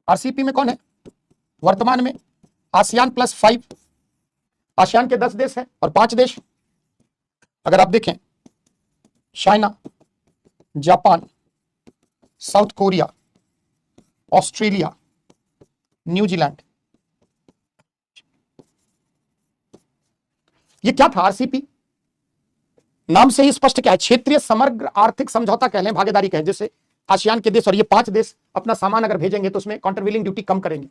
आरसीपी में कौन है वर्तमान में? आसियान +5, आसियान के 10 देश हैं और 5 देश अगर आप देखें, China, Japan, south Korea, Australia, New Zealand. ये क्या था आरसीपी? नाम से ही स्पष्ट क्या है? क्षेत्रीय समग्र आर्थिक समझौता कह लें, भागीदारी कहें, जैसे आसियान के देश और ये 5 देश अपना सामान अगर भेजेंगे तो उसमें काउंटरवीलिंग ड्यूटी कम करेंगे,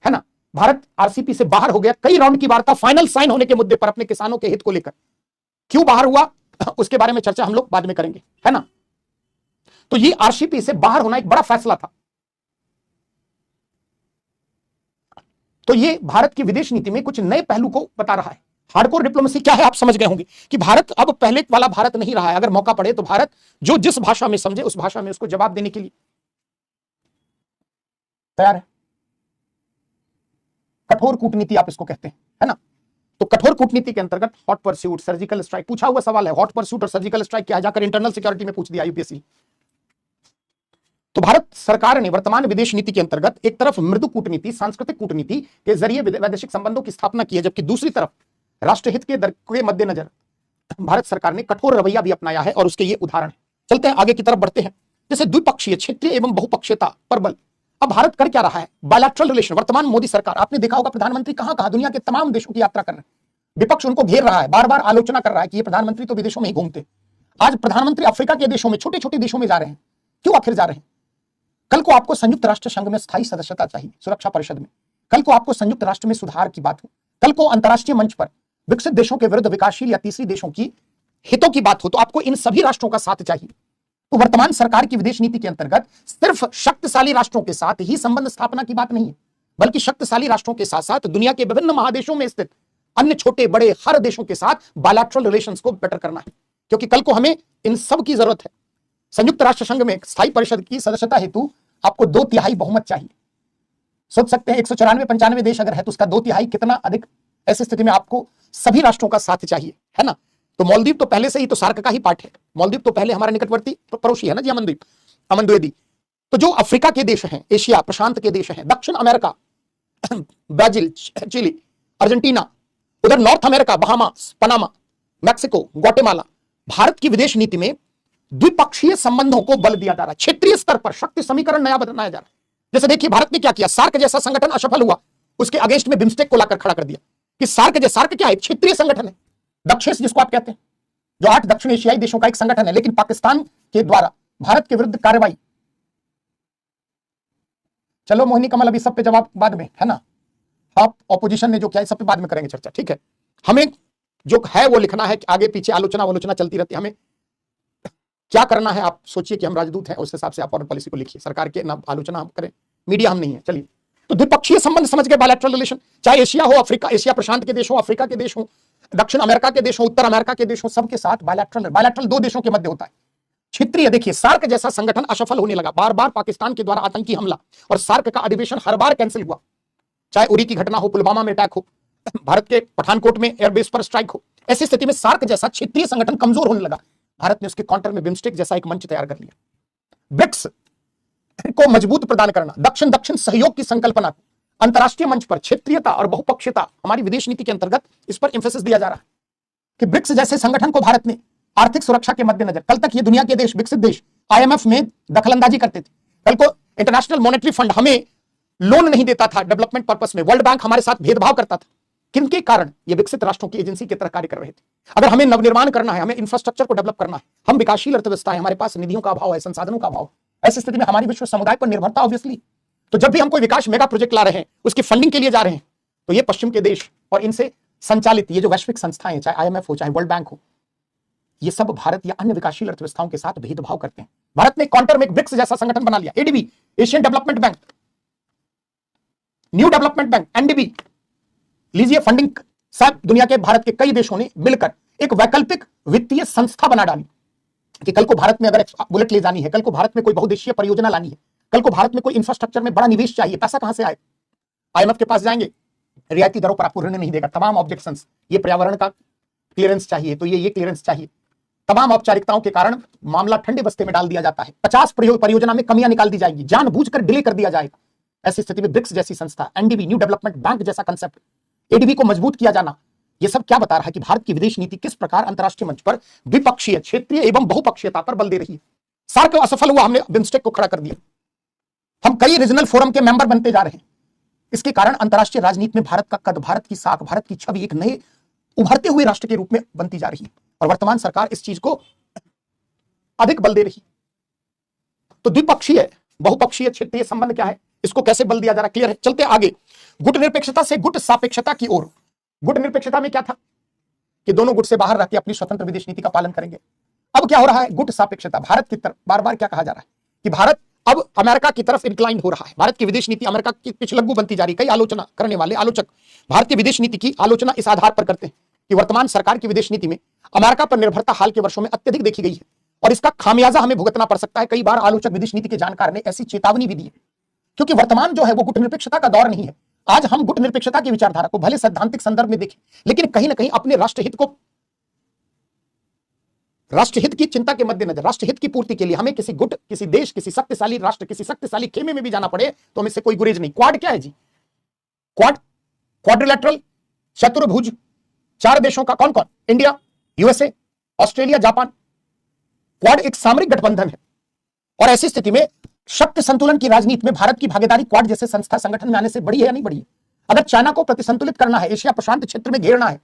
है ना। भारत आरसीपी से बाहर हो गया, कई राउंड की वार्ता, फाइनल साइन होने के मुद्दे पर अपने किसानों के हित को लेकर। क्यों बाहर हुआ उसके बारे में चर्चा हम लोग बाद में करेंगे, है ना। तो ये आरसीपी से बाहर होना एक बड़ा फैसला था। तो ये भारत की विदेश नीति में कुछ नए पहलू को बता रहा है। हार्डकोर डिप्लोमेसी क्या है आप समझ गए होंगे कि भारत अब पहले वाला भारत नहीं रहा है। अगर मौका पड़े तो भारत जो जिस भाषा में समझे उस भाषा में उसको जवाब देने के लिए तैयार है। कठोर कूटनीति आप इसको कहते हैं, है ना। तो कठोर कूटनीति के अंतर्गत हॉट परस्यूट, सर्जिकल स्ट्राइक, पूछा हुआ सवाल है, हॉट परस्यूट और सर्जिकल स्ट्राइक क्या है, जाकर इंटरनल सिक्योरिटी में पूछ दिया यूपीएससी। तो भारत सरकार ने वर्तमान विदेश नीति के अंतर्गत एक तरफ मृदु कूटनीति, सांस्कृतिक कूटनीति के जरिए वैदेशिक संबंधों की स्थापना की है, जबकि दूसरी तरफ राष्ट्रहित के मद्देनजर भारत सरकार ने कठोर रवैया भी अपनाया है और उसके ये उदाहरण। चलते हैं आगे की तरफ बढ़ते हैं। जैसे द्विपक्षीय, क्षेत्रीय एवं बहुपक्षीयता पर बल। अब भारत कर क्या रहा है? Bilateral relation. वर्तमान मोदी सरकार, आपने देखा होगा प्रधानमंत्री कहां कहां दुनिया के तमाम देशों की यात्रा कर रहे हैं। विपक्ष उनको घेर रहा है, बार बार आलोचना कर रहा है कि ये प्रधानमंत्री तो विदेशों में ही घूमते। आज प्रधानमंत्री अफ्रीका के देशों में, छोटे छोटे देशों में जा रहे हैं। क्यों आखिर जा रहे हैं? कल को आपको संयुक्त राष्ट्र संघ में स्थायी सदस्यता चाहिए, सुरक्षा परिषद में। कल को आपको संयुक्त राष्ट्र में सुधार की बात हो। कल को अंतर्राष्ट्रीय मंच पर विकसित देशों के विरुद्ध विकासशील या तीसरी देशों की हितों की बात हो, तो आपको इन सभी राष्ट्रों का साथ चाहिए। तो वर्तमान सरकार की विदेश नीति के अंतर्गत सिर्फ शक्तिशाली राष्ट्रों के साथ ही संबंध स्थापना की बात नहीं है, बल्कि शक्तिशाली राष्ट्रों के साथ साथ दुनिया के विभिन्न महादेशों में स्थित अन्य छोटे बड़े हर देशों के साथ बायलैटरल रिलेशंस को बेटर करना है, क्योंकि कल को हमें इन सब की जरूरत है। संयुक्त राष्ट्र संघ में स्थायी परिषद की सदस्यता हेतु आपको 2/3 बहुमत चाहिए। सोच सकते हैं 194-95 देश अगर है तो उसका 2/3 कितना अधिक। ऐसी स्थिति में आपको सभी राष्ट्रों का साथ चाहिए, है ना। तो मालदीव तो पहले से ही तो सार्क का ही पार्ट है। मालदीव तो पहले हमारा निकटवर्ती पड़ोसी है ना जी, अमन द्विवेदी। तो जो अफ्रीका के देश हैं, एशिया प्रशांत के देश हैं, दक्षिण अमेरिका, ब्राजील, चिली, अर्जेंटीना, उधर north America, Bahamas, Panama, Mexico, Guatemala, Bharat की विदेश नीति में द्विपक्षीय संबंधों को बल दिया जा रहा है। क्षेत्रीय स्तर पर शक्ति समीकरण नया बनाया जा रहा है। जैसे देखिए भारत ने क्या किया, सार्क जैसा संगठन असफल हुआ, उसके अगेंस्ट में बिम्स्टेक को लाकर खड़ा कर दिया कि सार्क क्या है? क्षेत्रीय संगठन है, दक्षेश जिसको आप कहते हैं, जो 8 दक्षिण एशियाई देशों का एक संगठन है। लेकिन पाकिस्तान के द्वारा भारत के विरुद्ध कार्रवाई। चलो मोहिनी कमल, अभी सब पे जवाब बाद में, है ना। आप ऑपोजिशन ने जो किया सब पे बाद में करेंगे चर्चा, ठीक है। हमें जो है वो लिखना है कि आगे पीछे आलोचना चलती रहती है। हमें क्या करना है, आप सोचिए कि हम राजदूत हैं, उस हिसाब से आप फॉरेन पॉलिसी को लिखिए। सरकार के ना आलोचना हम करें, मीडिया हम नहीं है। चलिए, तो द्विपक्षीय संबंध समझ गए, बायलैटरल रिलेशन। चाहे एशिया हो, अफ्रीका, एशिया प्रशांत के देश हो, अफ्रीका के देश हो, दक्षिण अमेरिका के देश हो, उत्तर अमेरिका के देश हो, सबके साथ बायलैटरल 2 देशों के मध्य होता है। क्षेत्रीय, देखिए सार्क जैसा संगठन असफल होने लगा, बार बार पाकिस्तान के द्वारा आतंकी हमला और सार्क का अधिवेशन हर बार कैंसिल हुआ। चाहे उरी की घटना हो, पुलवामा में अटैक हो, भारत के पठानकोट में एयरबेस पर स्ट्राइक हो, ऐसी स्थिति में सार्क जैसा क्षेत्रीय संगठन कमजोर होने लगा। भारत ने उसके काउंटर में बिम्स्टेक जैसा एक मंच तैयार कर लिया। ब्रिक्स को मजबूत प्रदान करना, दक्षिण दक्षिण सहयोग की संकल्पना को अंतरराष्ट्रीय मंच पर क्षेत्रीयता और बहुपक्षीयता, हमारी विदेश नीति के अंतर्गत इस पर एम्फेसिस दिया जा रहा है कि ब्रिक्स जैसे संगठन को भारत ने आर्थिक सुरक्षा के मद्देनजर, कल तक ये दुनिया के देश, विकसित देश आईएमएफ में दखलंदाजी करते थे। कल को इंटरनेशनल मॉनेटरी फंड हमें लोन नहीं देता था डेवलपमेंट पर्पस में, वर्ल्ड बैंक हमारे साथ भेदभाव करता था। किनके कारण? ये विकसित राष्ट्रों की एजेंसी की तरह कार्य कर रहे थे। अगर हमें नवनिर्माण करना है, हमें इंफ्रास्ट्रक्चर को डेवलप करना है, हम विकासशील अर्थव्यवस्था है, हमारे पास निधियों का अभाव है, संसाधनों का अभाव, ऐसी स्थिति में हमारी विश्व समुदाय पर निर्भरता ऑब्वियसली। तो जब भी हम कोई विकास मेगा प्रोजेक्ट ला रहे हैं, उसकी फंडिंग के लिए जा रहे हैं, तो ये पश्चिम के देश और इनसे संचालित ये जो वैश्विक संस्थाएं, चाहे आईएमएफ हो, चाहे वर्ल्ड बैंक हो, ये सब भारत या अन्य विकासशील अर्थव्यवस्थाओं के साथ भेदभाव करते हैं। भारत ने काउंटर में ब्रिक्स जैसा संगठन बना लिया, ADB, Asian development bank, new development bank, NDB, लीजिए फंडिंग सब दुनिया के भारत के कई देशों ने मिलकर एक वैकल्पिक वित्तीय संस्था बना डाली कि कल को भारत में अगर बुलेट ले जानी है, कल को भारत में कोई बहुदेशीय परियोजना लानी है, कल को भारत में कोई इंफ्रास्ट्रक्चर में बड़ा निवेश चाहिए, पैसा कहां से आए? आईएमएफ के पास जाएंगे, रियायती दरों पर आपको ऋण नहीं देगा, तमाम ऑब्जेक्शंस, ये पर्यावरण का क्लियरेंस चाहिए तो ये क्लियरेंस चाहिए, तमाम औपचारिकताओं के कारण मामला ठंडे बस्ते में डाल दिया जाता है। 50 परियोजना में कमियां निकाल दी जाएगी, जानबूझकर डिले कर दिया जाएगा। ऐसी स्थिति में ब्रिक्स जैसी संस्था, एनडीबी न्यू डेवलपमेंट बैंक जैसा कंसेप्ट, एडीबी को मजबूत किया जाना, यह सब क्या बता रहा है कि भारत की विदेश नीति किस प्रकार अंतरराष्ट्रीय मंच पर द्विपक्षीय, क्षेत्रीय एवं बहुपक्षीयता पर बल दे रही है। सार्क असफल हुआ, हमने बिम्स्टेक को खड़ा कर दिया, हम कई रीजनल फोरम के मेंबर बनते जा रहे हैं। इसके कारण अंतरराष्ट्रीय राजनीति में भारत का कद, भारत की साख, भारत की छवि एक नए उभरते हुए राष्ट्र के रूप में बनती जा रही है और वर्तमान सरकार इस चीज को अधिक बल दे रही। तो द्विपक्षीय, बहुपक्षीय, क्षेत्रीय संबंध क्या है, इसको कैसे बल दिया जा रहा है, क्लियर है। चलते आगे, गुट निरपेक्षता से गुट सापेक्षता की ओर। गुट निरपेक्षता में क्या था कि दोनों गुट से बाहर रहकर अपनी स्वतंत्र विदेश नीति का पालन करेंगे। अब क्या हो रहा है, गुट सापेक्षता, भारत की तरफ बार बार क्या कहा जा रहा है कि भारत अब अमेरिका की तरफ इंक्लाइंड हो रहा है। भारत की विदेश नीति अमेरिका की पिछलग्गू बनती जा रही है। कई आलोचना करने वाले आलोचक भारतीय विदेश नीति की आलोचना इस आधार पर करते हैं कि वर्तमान सरकार की विदेश नीति में अमेरिका पर निर्भरता हाल के वर्षों में अत्यधिक देखी गई है और इसका खामियाजा हमें भुगतना पड़ सकता है। कई बार आलोचक विदेश नीति के जानकार ने ऐसी चेतावनी भी दी है, क्योंकि वर्तमान जो है वो गुट निरपेक्षता का दौर नहीं है। आज हम गुट निरपेक्षता की विचारधारा को भले सैद्धांतिक संदर्भ में देखें, लेकिन कहीं ना कहीं अपने राष्ट्रहित को, राष्ट्रहित की चिंता के मद्देनजर, राष्ट्रहित की पूर्ति के लिए हमें किसी गुट, किसी देश, किसी शक्तिशाली राष्ट्र, किसी शक्तिशाली खेमे में भी जाना पड़े तो हमें से कोई गुरेज नहीं। क्वाड क्या है जी? क्वाड, क्वाड्रिलेटरल, चतुर्भुज, 4 देशों का, कौन कौन? India, USA, Australia, Japan. Quad एक सामरिक गठबंधन है और ऐसी स्थिति में शक्ति संतुलन की राजनीति में भारत की भागीदारी क्वाड जैसे संस्था संगठन में आने से बड़ी है या नहीं बड़ी है? अगर चाइना को प्रतिसंतुलित करना है, एशिया प्रशांत क्षेत्र में घेरना है,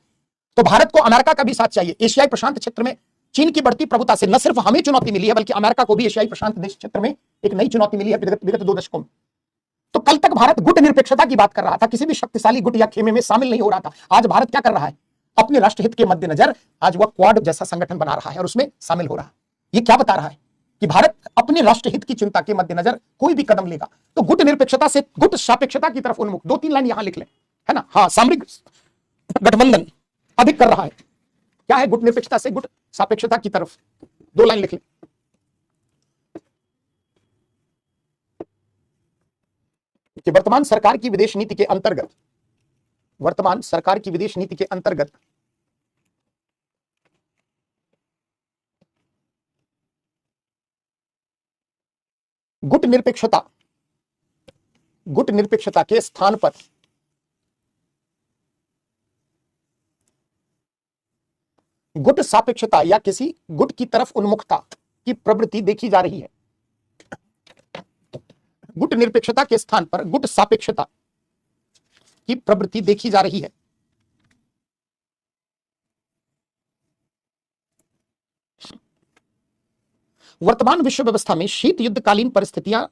तो भारत को अमेरिका का भी साथ चाहिए। एशियाई प्रशांत क्षेत्र में चीन की बढ़ती प्रभुता से न सिर्फ हमें चुनौती मिली है, बल्कि अमेरिका को भी एशियाई प्रशांत देश क्षेत्र में एक नई चुनौती मिली है विगत 2 दशकों में। तो कल तक भारत गुट निरपेक्षता की बात कर रहा था, किसी भी शक्तिशाली गुट या खेमे में शामिल नहीं हो रहा था। आज भारत क्या कर रहा है, अपने राष्ट्रहित के मद्देनजर आज वह क्वाड जैसा संगठन बना रहा है और उसमें शामिल हो रहा है। यह क्या बता रहा है कि भारत अपने राष्ट्रहित की चिंता के मद्देनजर कोई भी कदम लेगा तो गुट निरपेक्षता से गुट सापेक्षता की तरफ उन्मुख। 2-3 लाइन यहां लिख लें, है ना। हाँ, सामरिक गठबंधन अधिक कर रहा है। क्या है, गुट निरपेक्षता से गुट सापेक्षता की तरफ, 2 लाइन लिख लें। कि वर्तमान सरकार की विदेश नीति के अंतर्गत, वर्तमान सरकार की विदेश नीति के अंतर्गत गुट निरपेक्षता के स्थान पर गुट सापेक्षता या किसी गुट की तरफ उन्मुखता की प्रवृत्ति देखी जा रही है। गुट निरपेक्षता के स्थान पर गुट सापेक्षता की प्रवृत्ति देखी जा रही है। वर्तमान विश्व व्यवस्था में शीत युद्धकालीन परिस्थितियां,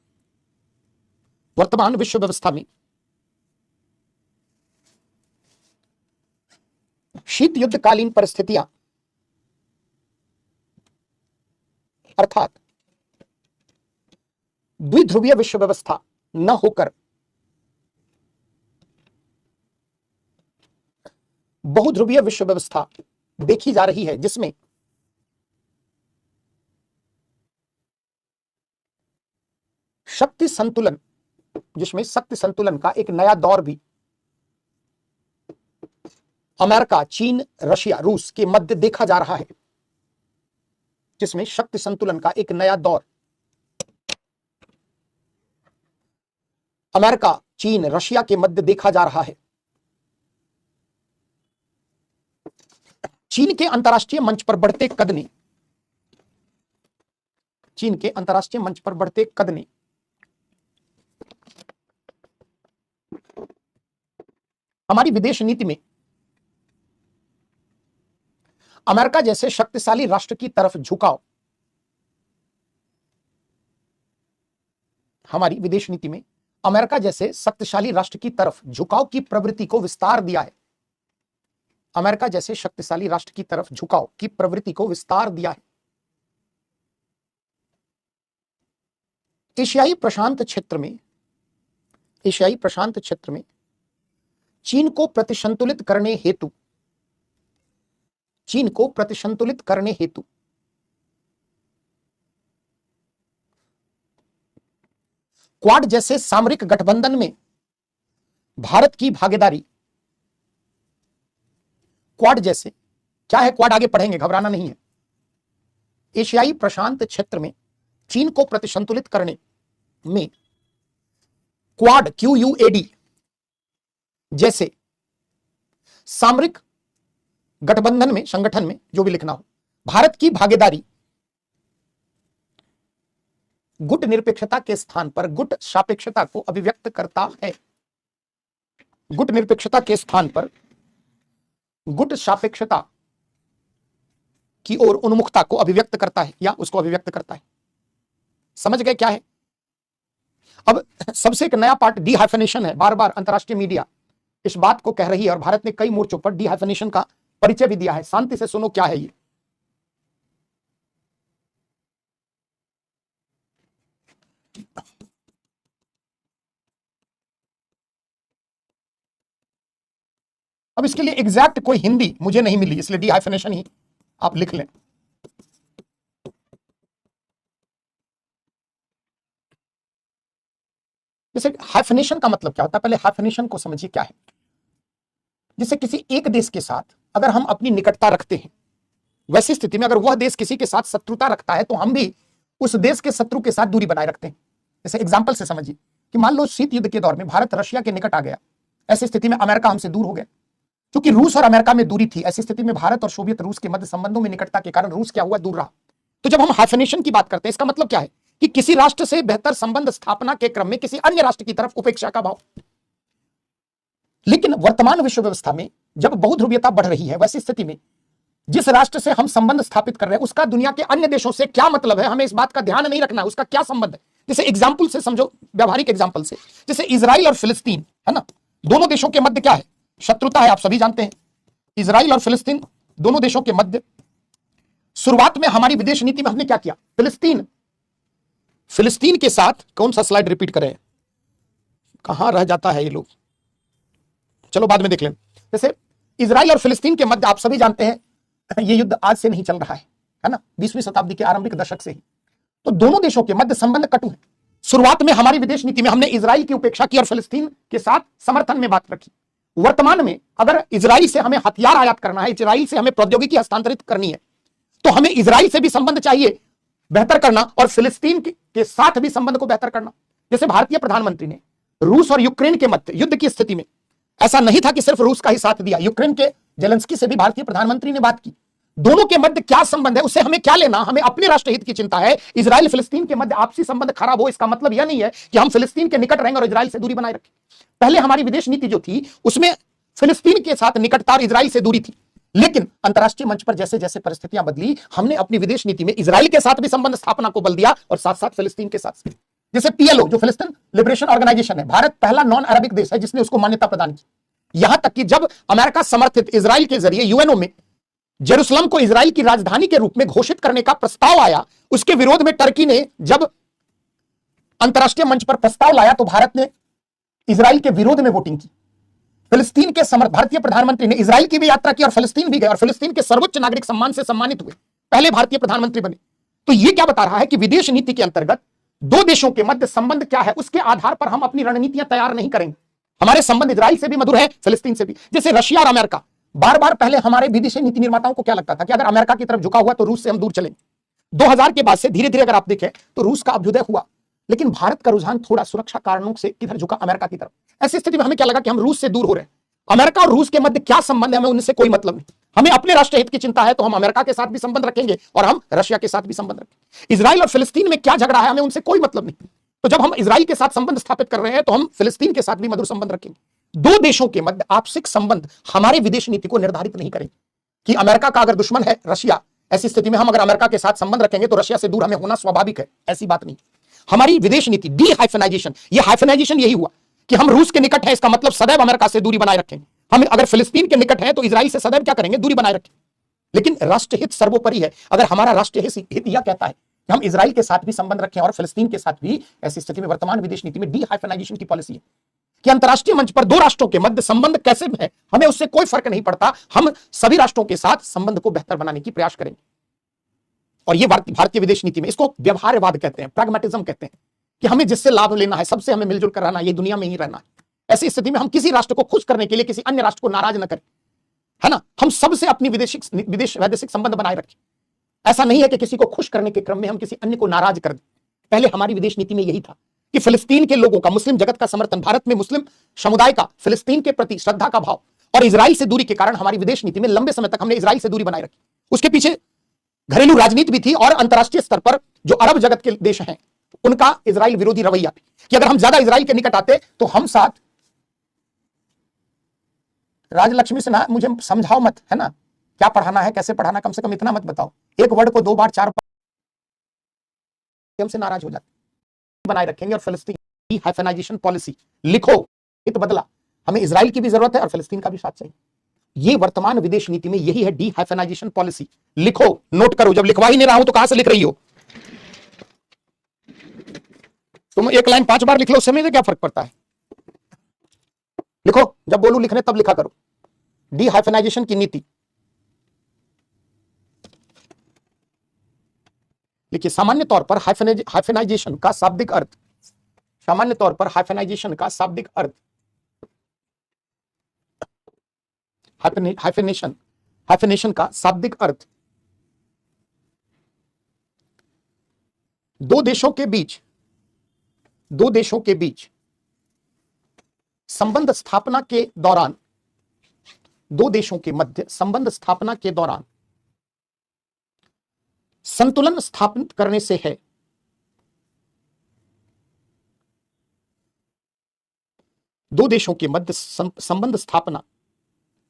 वर्तमान विश्व व्यवस्था में शीत युद्धकालीन परिस्थितियां अर्थात द्विध्रुवीय विश्व व्यवस्था न होकर बहुध्रुवीय विश्व व्यवस्था देखी जा रही है, जिसमें शक्ति संतुलन का एक नया दौर भी अमेरिका, चीन, रशिया, रूस के मध्य देखा जा रहा है। जिसमें शक्ति संतुलन का एक नया दौर अमेरिका, चीन, रशिया के मध्य देखा जा रहा है। चीन के अंतरराष्ट्रीय मंच पर बढ़ते कद ने, चीन के अंतरराष्ट्रीय मंच पर बढ़ते कद ने हमारी विदेश नीति में अमेरिका जैसे शक्तिशाली राष्ट्र की तरफ झुकाव, हमारी विदेश नीति में अमेरिका जैसे शक्तिशाली राष्ट्र की तरफ झुकाव की प्रवृत्ति को विस्तार दिया है। अमेरिका जैसे शक्तिशाली राष्ट्र की तरफ झुकाव की प्रवृत्ति को विस्तार दिया है। एशियाई प्रशांत क्षेत्र में चीन को प्रतिसंतुलित करने हेतु चीन को प्रतिसंतुलित करने हेतु क्वाड जैसे सामरिक गठबंधन में भारत की भागीदारी, क्वाड जैसे क्या है, क्वाड आगे पढ़ेंगे, घबराना नहीं है। एशियाई प्रशांत क्षेत्र में चीन को प्रतिसंतुलित करने में क्वाड QUAD जैसे सामरिक गठबंधन में, संगठन में, जो भी लिखना हो, भारत की भागीदारी गुट निरपेक्षता के स्थान पर गुट सापेक्षता को अभिव्यक्त करता है। गुट निरपेक्षता के स्थान पर गुट सापेक्षता की ओर उन्मुखता को अभिव्यक्त करता है या उसको अभिव्यक्त करता है। समझ गए क्या है? अब सबसे एक नया पार्ट डीहाइफेनेशन है। बार बार अंतरराष्ट्रीय मीडिया इस बात को कह रही है और भारत ने कई मोर्चों पर डीहाइफेनेशन का परिचय भी दिया है। शांति से सुनो क्या है ये। अब इसके लिए एग्जैक्ट कोई हिंदी मुझे नहीं मिली, इसलिए डीहाइफेनेशन ही आप लिख लें। जैसे हाइफेनेशन का मतलब क्या होता है, पहले हाइफेनेशन को समझिए क्या है। जैसे किसी एक देश के साथ अगर हम अपनी निकटता रखते हैं, वैसी स्थिति में अगर वह देश किसी के साथ शत्रुता रखता है तो हम भी उस देश के शत्रु के साथ दूरी बनाए रखते हैं। जैसे एग्जाम्पल से समझिए कि मान लो शीत युद्ध के दौर में भारत रशिया के निकट आ गया, ऐसी स्थिति में अमेरिका हमसे दूर हो गया। क्योंकि रूस और अमेरिका में दूरी थी, ऐसी स्थिति में भारत और सोवियत रूस के मध्य संबंधों में निकटता के कारण रूस क्या हुआ, दूर रहा। तो जब हम हाइफेनेशन की बात करते हैं, इसका मतलब क्या है कि किसी राष्ट्र से बेहतर संबंध स्थापना के क्रम में किसी अन्य राष्ट्र की तरफ उपेक्षा का भाव। लेकिन वर्तमान विश्व व्यवस्था में जब बहुध्रुवीयता बढ़ रही है, वैसी स्थिति में जिस राष्ट्र से हम संबंध स्थापित कर रहे हैं उसका दुनिया के अन्य देशों से क्या मतलब है, हमें इस बात का ध्यान नहीं रखना है उसका क्या संबंध है। जैसे एग्जाम्पल से समझो, व्यावहारिक एग्जाम्पल से, जैसे इजराइल और फिलिस्तीन है ना, दोनों देशों के मध्य क्या है, शत्रुता है, आप सभी जानते हैं। इजराइल और फिलिस्तीन दोनों देशों के मध्य शुरुआत में हमारी विदेश नीति में हमने क्या किया, फिलिस्तीन के साथ, कौन सा स्लाइड रिपीट करें, कहां रह जाता है ये लोग, चलो बाद में देख लें। जैसे इजराइल और फिलिस्तीन के मध्य आप सभी जानते हैं ये युद्ध आज से नहीं चल रहा है ना, 20वीं शताब्दी के आरंभिक दशक से ही। तो दोनों देशों के मध्य संबंध कटु है। शुरुआत में हमारी विदेश नीति में हमने इजराइल की उपेक्षा की और फिलिस्तीन के साथ समर्थन में बात रखी। वर्तमान में अगर इजराइल से हमें हथियार आयात करना है, इजराइल से हमें प्रौद्योगिकी हस्तांतरित करनी है, तो हमें इजराइल से भी संबंध चाहिए बेहतर करना और फिलिस्तीन के साथ भी संबंध को बेहतर करना। जैसे भारतीय प्रधानमंत्री ने रूस और यूक्रेन के मध्य युद्ध की स्थिति में ऐसा नहीं था कि सिर्फ रूस का ही साथ दिया, यूक्रेन के जेलेंस्की से भी भारतीय प्रधानमंत्री ने बात की। दोनों के मध्य क्या संबंध है, उससे हमें क्या लेना, हमें अपने राष्ट्र हित की चिंता है। इजराइल फिलिस्तीन के मध्य आपसी संबंध खराब हो, इसका मतलब यह नहीं है कि हम फिलिस्तीन के निकट रहेंगे और इजराइल से दूरी बनाए रखें। पहले हमारी विदेश नीति जो थी उसमें फिलिस्तीन के साथ निकटता और इजराइल से दूरी थी, लेकिन अंतरराष्ट्रीय मंच पर जैसे जैसे परिस्थितियां बदली, हमने अपनी विदेश नीति में इजराइल के साथ भी संबंध स्थापना को बल दिया और साथ साथ फिलिस्तीन के साथ। जैसे PLO जो फिलिस्तीन लिबरेशन ऑर्गेनाइजेशन है, भारत पहला नॉन अरबिक देश है जिसने उसको मान्यता प्रदान की। यहां तक कि जब अमेरिका समर्थित इजराइल के जरिए UNO में जेरूसलम को इजराइल की राजधानी के रूप में घोषित करने का प्रस्ताव आया, उसके विरोध में टर्की ने जब अंतरराष्ट्रीय मंच पर प्रस्ताव लाया तो भारत ने इजराइल के विरोध में वोटिंग की। फिलिस्तीन के भारतीय प्रधानमंत्री ने इजराइल की भी यात्रा की और फिलिस्तीन भी गए और फिलिस्तीन के सर्वोच्च नागरिक सम्मान से सम्मानित हुए, पहले भारतीय प्रधानमंत्री बने। तो यह क्या बता रहा है कि विदेश नीति के अंतर्गत दो देशों के मध्य संबंध क्या है, उसके आधार पर हम अपनी रणनीतियां तैयार नहीं करेंगे। हमारे संबंध इजराइल से भी मधुर है, फिलिस्तीन से भी। जैसे रशिया और अमेरिका, बार बार पहले हमारे विदेशी नीति निर्माताओं को क्या लगता था कि अगर अमेरिका की तरफ झुका हुआ तो रूस से हम दूर चलेंगे। 2000 के बाद से धीरे धीरे अगर आप देखें तो रूस का अभ्युदय हुआ, लेकिन भारत का रुझान थोड़ा सुरक्षा कारणों से किधर झुका, अमेरिका की तरफ। ऐसी स्थिति में हमें क्या लगा कि हम रूस से दूर हो रहे हैं। अमेरिका और रूस के मध्य क्या संबंध है, हमें उनसे कोई मतलब नहीं। हमें अपने राष्ट्र हित की चिंता है तो हम अमेरिका के साथ भी संबंध रखेंगे और हम रशिया के साथ भी संबंध रखेंगे। इजराइल और फिलिस्तीन में क्या झगड़ा है, हमें उनसे कोई मतलब नहीं। तो जब हम इजराइल के साथ संबंध स्थापित कर रहे हैं तो हम फिलिस्तीन के साथ भी मधुर संबंध रखेंगे। दो देशों के मध्य आपसिक संबंध हमारे विदेश नीति को निर्धारित नहीं करेंगे कि अमेरिका का अगर दुश्मन है रशिया, ऐसी स्थिति में हम अगर अमेरिका के साथ संबंध रखेंगे तो रशिया से दूर हमें होना स्वाभाविक है, ऐसी बात नहीं। हमारी विदेश नीति डी हाइफेनाइजेशन, ये हाइफेनाइजेशन यही हुआ कि हम रूस के निकट है, इसका मतलब सदैव अमेरिका से दूरी बनाए रखेंगे। हम अगर फिलिस्तीन के निकट है तो इजराइल से सदैव क्या करेंगे, दूरी बनाए रखेंगे। लेकिन राष्ट्रहित सर्वोपरि है। अगर हमारा राष्ट्रहित यह कहता है कि हम इजराइल के साथ भी संबंध रखें और फिलिस्तीन के साथ भी, ऐसी स्थिति में वर्तमान विदेश नीति में डी हाइफेनाइजेशन की पॉलिसी है कि अंतर्राष्ट्रीय मंच पर दो राष्ट्रों के मध्य संबंध कैसे है, हमें उससे कोई फर्क नहीं पड़ता, हम सभी राष्ट्रों के साथ संबंध को बेहतर बनाने की प्रयास करेंगे। और ये भारतीय विदेश नीति में इसको व्यवहार्यवाद कहते हैं, प्रैग्मेटिज्म कहते हैं, कि हमें जिससे लाभ लेना है, सबसे हमें मिलजुल कर रहना है, ये दुनिया में ही रहना है। ऐसी स्थिति में हम किसी राष्ट्र को खुश करने के लिए किसी अन्य राष्ट्र को नाराज न करें, है ना, हम सबसे अपनी विदेश वैदेशिक संबंध बनाए रखें। ऐसा नहीं है कि किसी को खुश करने के क्रम में हम किसी अन्य को नाराज कर दें। पहले हमारी विदेश नीति में यही था कि फिलिस्तीन के लोगों का, मुस्लिम जगत का समर्थन, भारत में मुस्लिम समुदाय का फिलिस्तीन के प्रति श्रद्धा का भाव और इजराइल से दूरी के कारण हमारी विदेश नीति में लंबे समय तक हमने इजराइल से दूरी बनाए रखी। उसके पीछे घरेलू राजनीति भी थी और अंतर्राष्ट्रीय स्तर पर जो अरब जगत के देश हैं उनका इजराइल विरोधी रवैया भी, कि अगर हम ज्यादा इजराइल के निकट आते तो हम साथ। राजलक्ष्मी से ना मुझे समझाओ मत, है ना, क्या पढ़ाना है, कैसे पढ़ाना, कम से कम इतना मत बताओ। एक वर्ड को 2 बार 4 बार हमसे नाराज हो जाते। बनाए रखेंगे और फिलिस्तीन की हाइफेनाइजेशन पॉलिसी लिखो, इत बदला, हमें इजराइल की भी जरूरत है और फिलिस्तीन का भी साथ चाहिए। ये वर्तमान विदेश नीति में यही है, डी हाइफेनाइजेशन पॉलिसी। लिखो, नोट करो, जब लिखवा ही नहीं रहा हूं तो कहां से लिख रही हो तुम? एक लाइन 5 बार लिख लो, उससे मुझे क्या फर्क पड़ता है। लिखो, जब बोलूं लिखने तब लिखा करो। डी हाइफेनाइजेशन की नीति देखिए, सामान्य तौर पर हाइफेनाइजेशन का शाब्दिक अर्थ, सामान्य तौर पर हाइफेनाइजेशन का शाब्दिक अर्थ, हाइफेनेशन का शाब्दिक अर्थ दो देशों के बीच संबंध स्थापना के दौरान, दो देशों के मध्य संबंध स्थापना के दौरान संतुलन स्थापित करने से है। दो देशों के मध्य संबंध स्थापना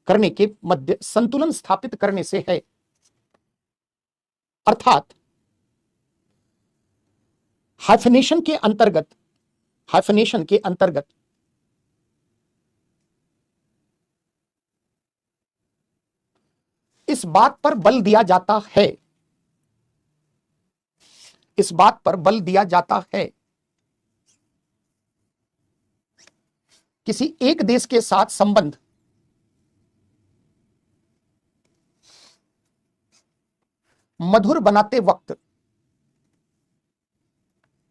करने के मध्य संतुलन स्थापित करने से है, अर्थात हाइफेनेशन के अंतर्गत इस बात पर बल दिया जाता है, इस बात पर बल दिया जाता है किसी एक देश के साथ संबंध मधुर बनाते वक्त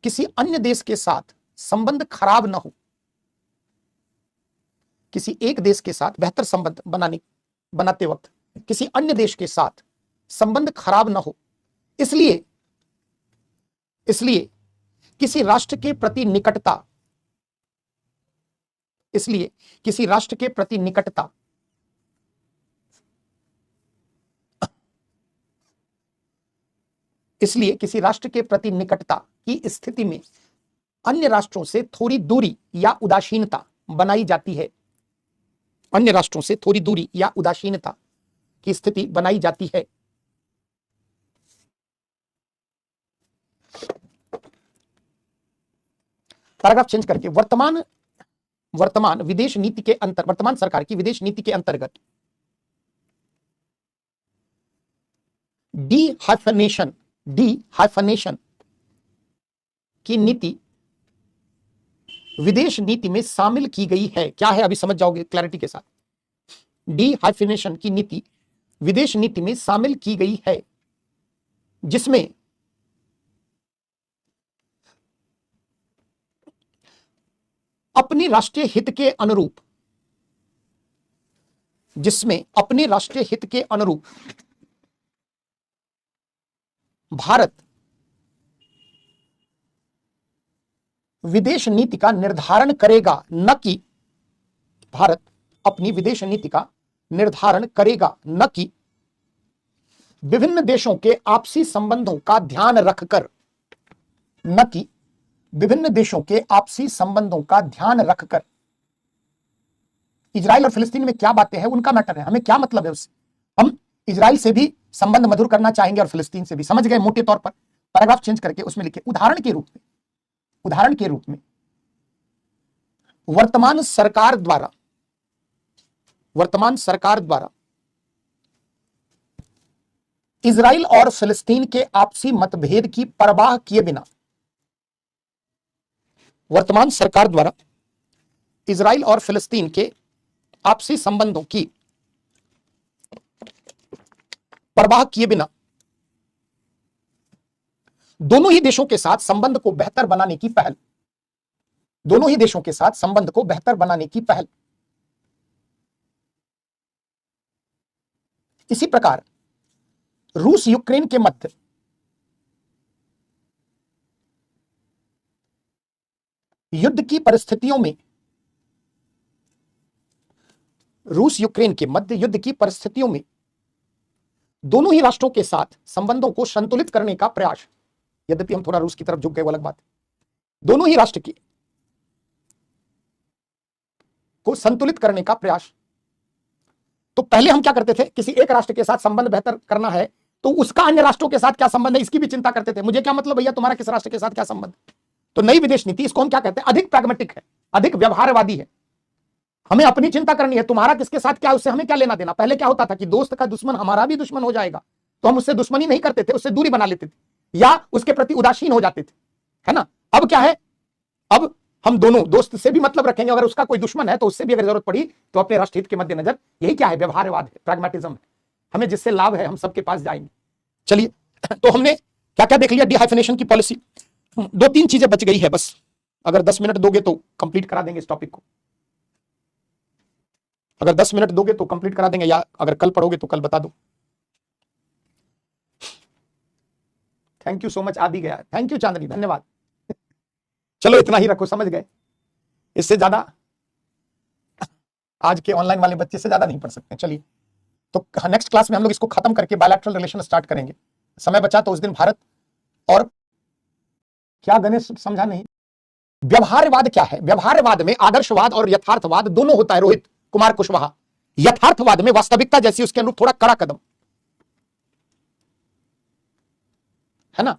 किसी अन्य देश के साथ संबंध खराब न हो, किसी एक देश के साथ बेहतर संबंध बनाते वक्त किसी अन्य देश के साथ संबंध खराब न हो, इसलिए किसी राष्ट्र के प्रति निकटता, इसलिए किसी राष्ट्र के प्रति निकटता इसलिए किसी राष्ट्र के प्रति निकटता की स्थिति में अन्य राष्ट्रों से थोड़ी दूरी या उदासीनता बनाई जाती है, अन्य राष्ट्रों से थोड़ी दूरी या उदासीनता की स्थिति बनाई जाती है। पैराग्राफ चेंज करके वर्तमान विदेश नीति के वर्तमान सरकार की विदेश नीति के अंतर्गत डी हाइफेनेशन की नीति विदेश नीति में शामिल की गई है। क्या है अभी समझ जाओगे क्लैरिटी के साथ। डी हाइफेनेशन की नीति विदेश नीति में शामिल की गई है, जिसमें अपने राष्ट्रीय हित के अनुरूप भारत विदेश नीति का निर्धारण करेगा, न कि भारत अपनी विदेश नीति का निर्धारण करेगा, न कि विभिन्न देशों के आपसी संबंधों का ध्यान रखकर, न कि विभिन्न देशों के आपसी संबंधों का ध्यान रखकर। इजराइल और फिलिस्तीन में क्या बातें हैं उनका मैटर है, हमें क्या मतलब है उससे। हम इजराइल से भी संबंध मधुर करना चाहेंगे और फिलिस्तीन से भी, समझ गए मोटे तौर पर। पैराग्राफ चेंज करके उसमें लिखे उदाहरण के रूप में वर्तमान सरकार द्वारा इजराइल और फिलिस्तीन के आपसी मतभेद की परवाह किए बिना, वर्तमान सरकार द्वारा इजराइल और फिलिस्तीन के आपसी संबंधों की परवाह किए बिना दोनों ही देशों के साथ संबंध को बेहतर बनाने की पहल, दोनों ही देशों के साथ संबंध को बेहतर बनाने की पहल। इसी प्रकार रूस यूक्रेन के मध्य युद्ध की परिस्थितियों में दोनों ही राष्ट्रों के साथ संबंधों को संतुलित करने का प्रयास, यद्यपि हम थोड़ा रूस की तरफ झुक गए वो अलग बात है, दोनों ही राष्ट्र को संतुलित करने का प्रयास। तो पहले हम क्या करते थे, किसी एक राष्ट्र के साथ संबंध बेहतर करना है तो उसका अन्य राष्ट्रों के साथ क्या संबंध है इसकी भी चिंता करते थे। मुझे क्या मतलब भैया तुम्हारा किस राष्ट्र के साथ क्या संबंध। तो नई विदेश नीति, इसको हम क्या कहते हैं, अधिक प्रैग्मेटिक है, अधिक व्यवहारवादी है। हमें अपनी चिंता करनी है, तुम्हारा किसके साथ क्या, उससे हमें क्या लेना देना। पहले क्या होता था कि दोस्त का दुश्मन हमारा भी दुश्मन हो जाएगा तो हम उससे दुश्मनी नहीं करते थे, उससे दूरी बना लेते थे या उसके प्रति उदासीन हो जाते थे, है ना। अब क्या है, अब हम दोनों दोस्त से भी मतलब रखेंगे, अगर उसका कोई दुश्मन है तो उससे भी अगर जरूरत पड़ी तो अपने राष्ट्र हित के मद्देनजर। यही क्या है, व्यवहारवाद है, प्रैग्मेटिज्म है। हमें जिससे लाभ है हम सबके पास जाएंगे। चलिए, तो हमने क्या क्या देख लिया, डिहाइफिनेशन की पॉलिसी। 2-3 चीजें बच गई है बस, अगर 10 मिनट दोगे तो कंप्लीट करा देंगे इस टॉपिक को। अगर 10 मिनट दोगे तो कंप्लीट करा देंगे, या अगर कल पढ़ोगे तो कल बता दो। थैंक यू सो मच, आ भी गया। थैंक यू चांदनी, धन्यवाद। चलो इतना ही रखो, समझ गए। इससे ज्यादा आज के ऑनलाइन वाले बच्चे से ज्यादा नहीं पढ़ सकते। चलिए, तो नेक्स्ट क्लास में हम लोग इसको खत्म करके बायलैटरल रिलेशन स्टार्ट करेंगे। समय बचा तो उस दिन भारत और क्या, गणेश समझा नहीं। व्यवहारवाद क्या है, व्यवहारवाद में आदर्शवाद और यथार्थवाद दोनों होता है। रोहित कुमार कुशवाहा, यथार्थवाद में वास्तविकता जैसी उसके अनुरूप थोड़ा कड़ा कदम, है ना।